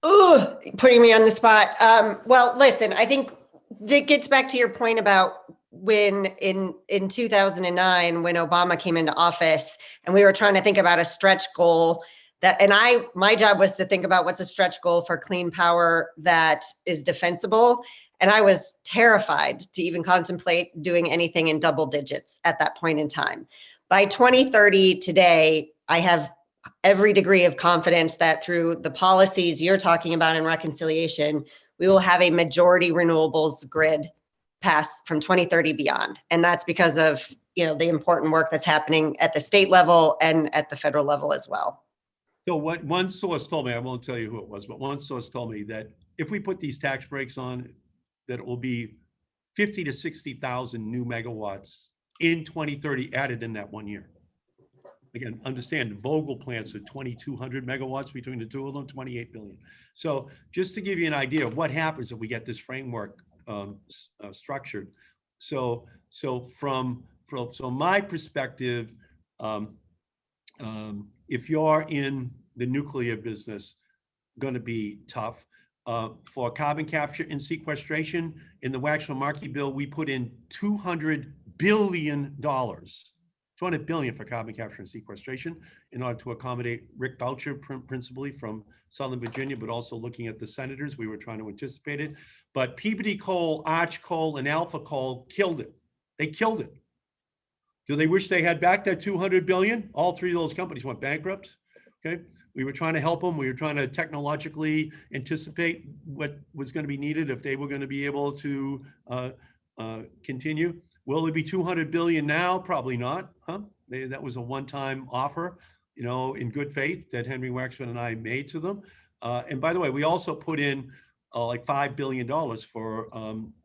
Ooh, putting me on the spot. Well, listen, I think that gets back to your point about when in 2009, when Obama came into office and we were trying to think about a stretch goal my job was to think about what's a stretch goal for clean power that is defensible. And I was terrified to even contemplate doing anything in double digits at that point in time. By 2030 today, I have every degree of confidence that through the policies you're talking about in reconciliation, we will have a majority renewables grid pass from 2030 beyond. And that's because of, the important work that's happening at the state level and at the federal level as well. So what one source told me, I won't tell you who it was, but one source told me that if we put these tax breaks on, that it will be 50 to 60,000 new megawatts in 2030 added in that 1 year. Again, understand Vogtle plants are 2,200 megawatts between the two of them, 28 billion. So just to give you an idea of what happens if we get this framework structured. So from my perspective, if you're in the nuclear business, going to be tough. For carbon capture and sequestration, in the Waxman-Markey bill, we put in $200 billion, $200 billion for carbon capture and sequestration in order to accommodate Rick Boucher, principally from Southern Virginia, but also looking at the senators, we were trying to anticipate it. But Peabody Coal, Arch Coal, and Alpha Coal killed it. They killed it. Do they wish they had back that $200 billion? All three of those companies went bankrupt. Okay, we were trying to help them. We were trying to technologically anticipate what was going to be needed if they were going to be able to continue. Will it be $200 billion now? Probably not. Huh? That was a one-time offer, in good faith that Henry Waxman and I made to them. And by the way, we also put in like $5 billion for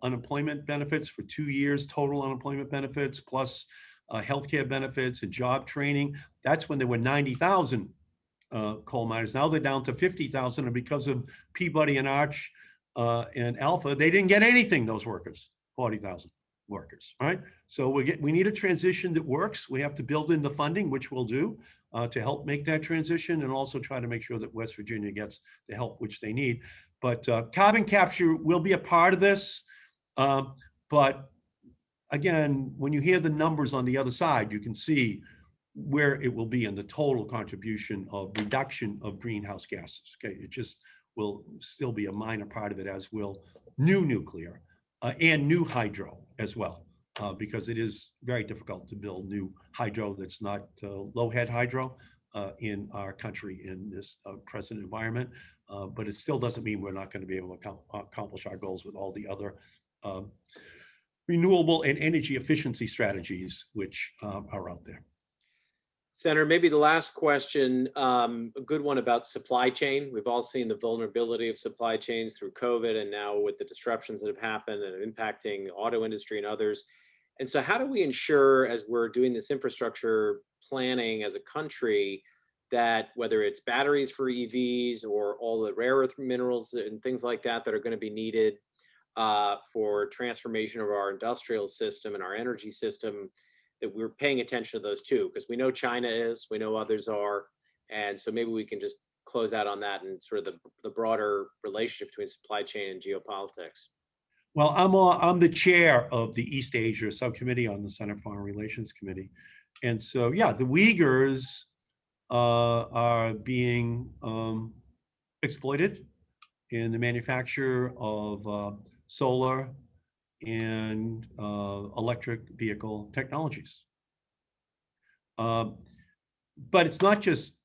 unemployment benefits for 2 years, total unemployment benefits, plus healthcare benefits and job training. That's when there were 90,000 coal miners. Now they're down to 50,000, and because of Peabody and Arch and Alpha, they didn't get anything, those workers, 40,000 workers, all right? So we need a transition that works. We have to build in the funding, which we'll do, to help make that transition, and also try to make sure that West Virginia gets the help which they need. But carbon capture will be a part of this, but again, when you hear the numbers on the other side, you can see where it will be in the total contribution of reduction of greenhouse gases. Okay, it just will still be a minor part of it, as will new nuclear and new hydro as well, because it is very difficult to build new hydro that's not low head hydro in our country in this present environment. But it still doesn't mean we're not going to be able to accomplish our goals with all the other renewable and energy efficiency strategies which are out there. Senator, maybe the last question, a good one about supply chain. We've all seen the vulnerability of supply chains through COVID, and now with the disruptions that have happened and impacting the auto industry and others. And so how do we ensure, as we're doing this infrastructure planning as a country, that whether it's batteries for EVs or all the rare earth minerals and things like that that are going to be needed for transformation of our industrial system and our energy system, that we're paying attention to those too, because we know China is, we know others are. And so maybe we can just close out on that and sort of the broader relationship between supply chain and geopolitics. Well, I'm the chair of the East Asia Subcommittee on the Senate Foreign Relations Committee. And so, yeah, the Uyghurs are being exploited in the manufacture of solar and electric vehicle technologies. But it's not just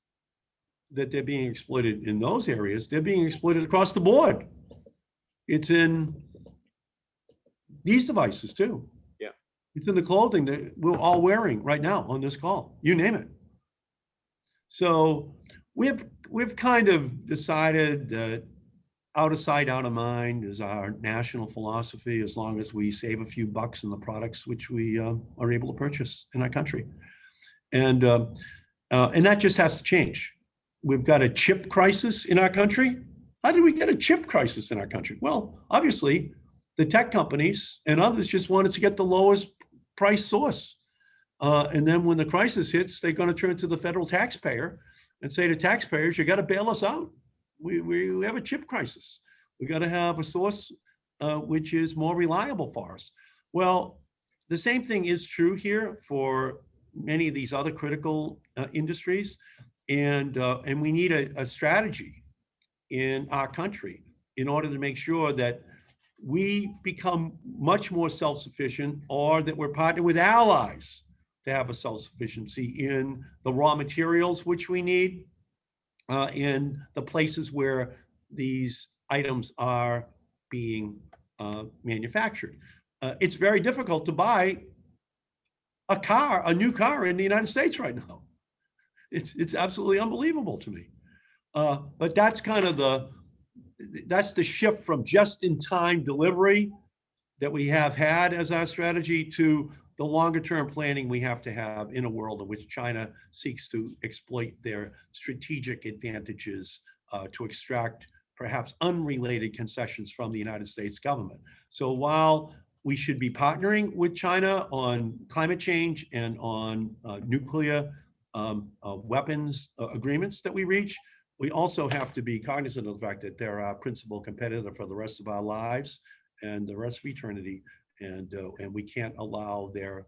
that they're being exploited in those areas, they're being exploited across the board. It's in these devices too. Yeah. It's in the clothing that we're all wearing right now on this call, you name it. So we've kind of decided that out of sight, out of mind is our national philosophy, as long as we save a few bucks in the products which we are able to purchase in our country. And that just has to change. We've got a chip crisis in our country. How did we get a chip crisis in our country? Well, obviously, the tech companies and others just wanted to get the lowest price source. And then when the crisis hits, they're going to turn to the federal taxpayer and say to taxpayers, you got to bail us out. We have a chip crisis. We got to have a source which is more reliable for us. Well, the same thing is true here for many of these other critical industries, and we need a strategy in our country in order to make sure that we become much more self-sufficient, or that we're partnered with allies to have a self-sufficiency in the raw materials which we need, in the places where these items are being manufactured. It's very difficult to buy a new car in the United States right now. It's absolutely unbelievable to me. But that's kind of that's the shift from just-in-time delivery that we have had as our strategy to the longer-term planning we have to have in a world in which China seeks to exploit their strategic advantages to extract perhaps unrelated concessions from the United States government. So while we should be partnering with China on climate change and on nuclear weapons agreements that we reach, we also have to be cognizant of the fact that they're our principal competitor for the rest of our lives and the rest of eternity. And we can't allow their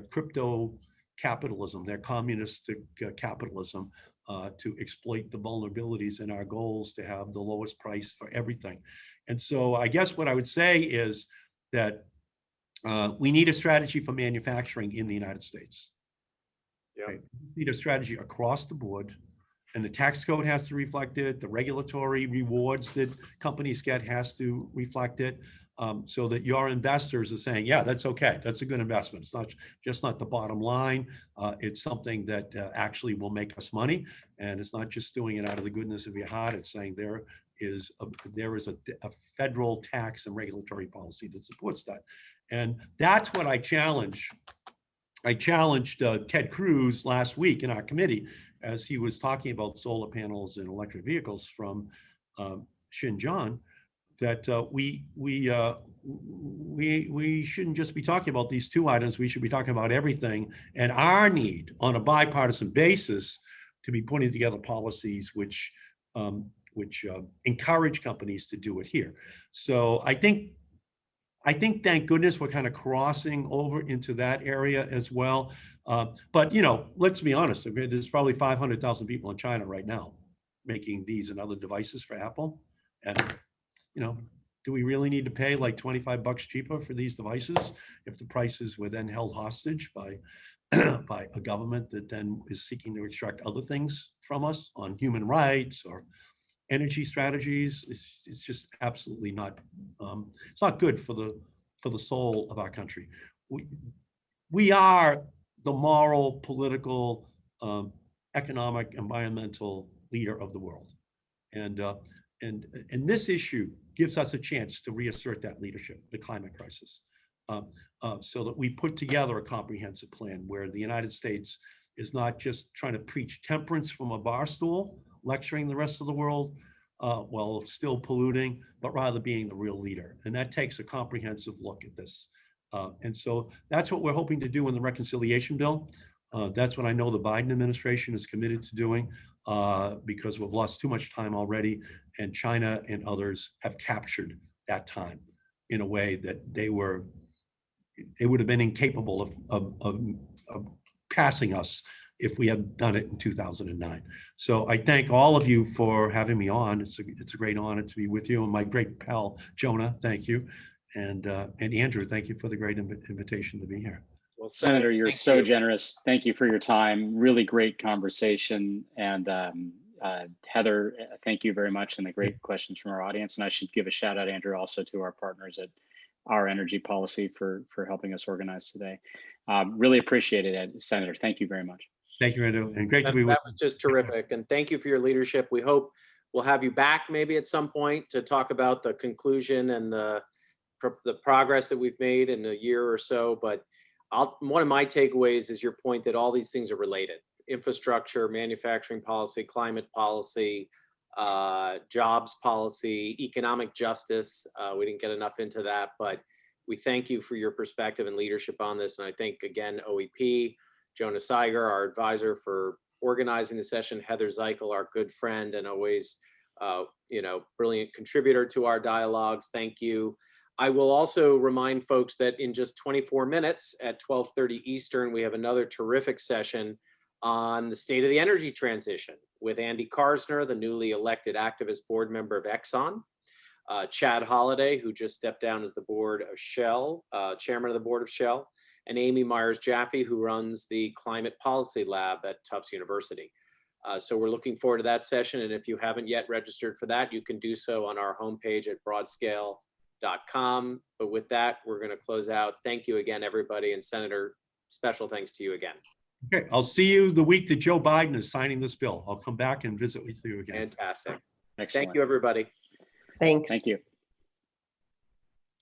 crypto capitalism, their communistic capitalism, to exploit the vulnerabilities in our goals to have the lowest price for everything. And so I guess what I would say is that we need a strategy for manufacturing in the United States. Yeah. Okay? We need a strategy across the board, and the tax code has to reflect it. The regulatory rewards that companies get has to reflect it. So that your investors are saying, yeah, that's okay. That's a good investment. It's not just not the bottom line. It's something that actually will make us money. And it's not just doing it out of the goodness of your heart. It's saying there is a federal tax and regulatory policy that supports that. And that's what I challenge. I challenged Ted Cruz last week in our committee as he was talking about solar panels and electric vehicles from Xinjiang, that we shouldn't just be talking about these two items. We should be talking about everything, and our need on a bipartisan basis to be putting together policies which encourage companies to do it here. So I think thank goodness we're kind of crossing over into that area as well. But let's be honest. There's probably 500,000 people in China right now making these and other devices for Apple, and do we really need to pay like $25 cheaper for these devices if the prices were then held hostage by a government that then is seeking to extract other things from us on human rights or energy strategies? It's just absolutely not. It's not good for the soul of our country. We are the moral, political, economic, environmental leader of the world, and this issue gives us a chance to reassert that leadership, the climate crisis, so that we put together a comprehensive plan where the United States is not just trying to preach temperance from a bar stool, lecturing the rest of the world while still polluting, but rather being the real leader. And that takes a comprehensive look at this. And so that's what we're hoping to do in the reconciliation bill. That's what I know the Biden administration is committed to doing, because we've lost too much time already, and China and others have captured that time in a way that they would have been incapable of passing us if we had done it in 2009. So I thank all of you for having me on. It's a great honor to be with you, and my great pal Jonah, thank you, and Andrew, thank you for the great invitation to be here. Well, Senator, you're so generous. Thank you for your time. Really great conversation. And Heather, thank you very much, and the great questions from our audience. And I should give a shout out, Andrew, also to our partners at Our Energy Policy for helping us organize today. Really appreciate it, Senator. Thank you very much. Thank you, Andrew, and great to be with you. That was just terrific. And thank you for your leadership. We hope we'll have you back maybe at some point to talk about the conclusion and the progress that we've made in a year or so. But one of my takeaways is your point that all these things are related: infrastructure, manufacturing policy, climate policy, jobs policy, economic justice. We didn't get enough into that, but we thank you for your perspective and leadership on this. And I thank again OEP, Jonah Seiger, our advisor, for organizing the session, Heather Zichal, our good friend and always brilliant contributor to our dialogues. Thank you. I will also remind folks that in just 24 minutes at 12:30 Eastern, we have another terrific session on the state of the energy transition with Andy Karsner, the newly elected activist board member of Exxon, Chad Holliday, who just stepped down as the board of Shell, chairman of the board of Shell, and Amy Myers-Jaffe, who runs the Climate Policy Lab at Tufts University. So we're looking forward to that session. And if you haven't yet registered for that, you can do so on our homepage at broadscale.com. But with that, we're going to close out. Thank you again, everybody. And Senator, special thanks to you again. Okay, I'll see you the week that Joe Biden is signing this bill. I'll come back and visit with you again. Fantastic. Excellent. Thank you, everybody. Thanks. Thank you.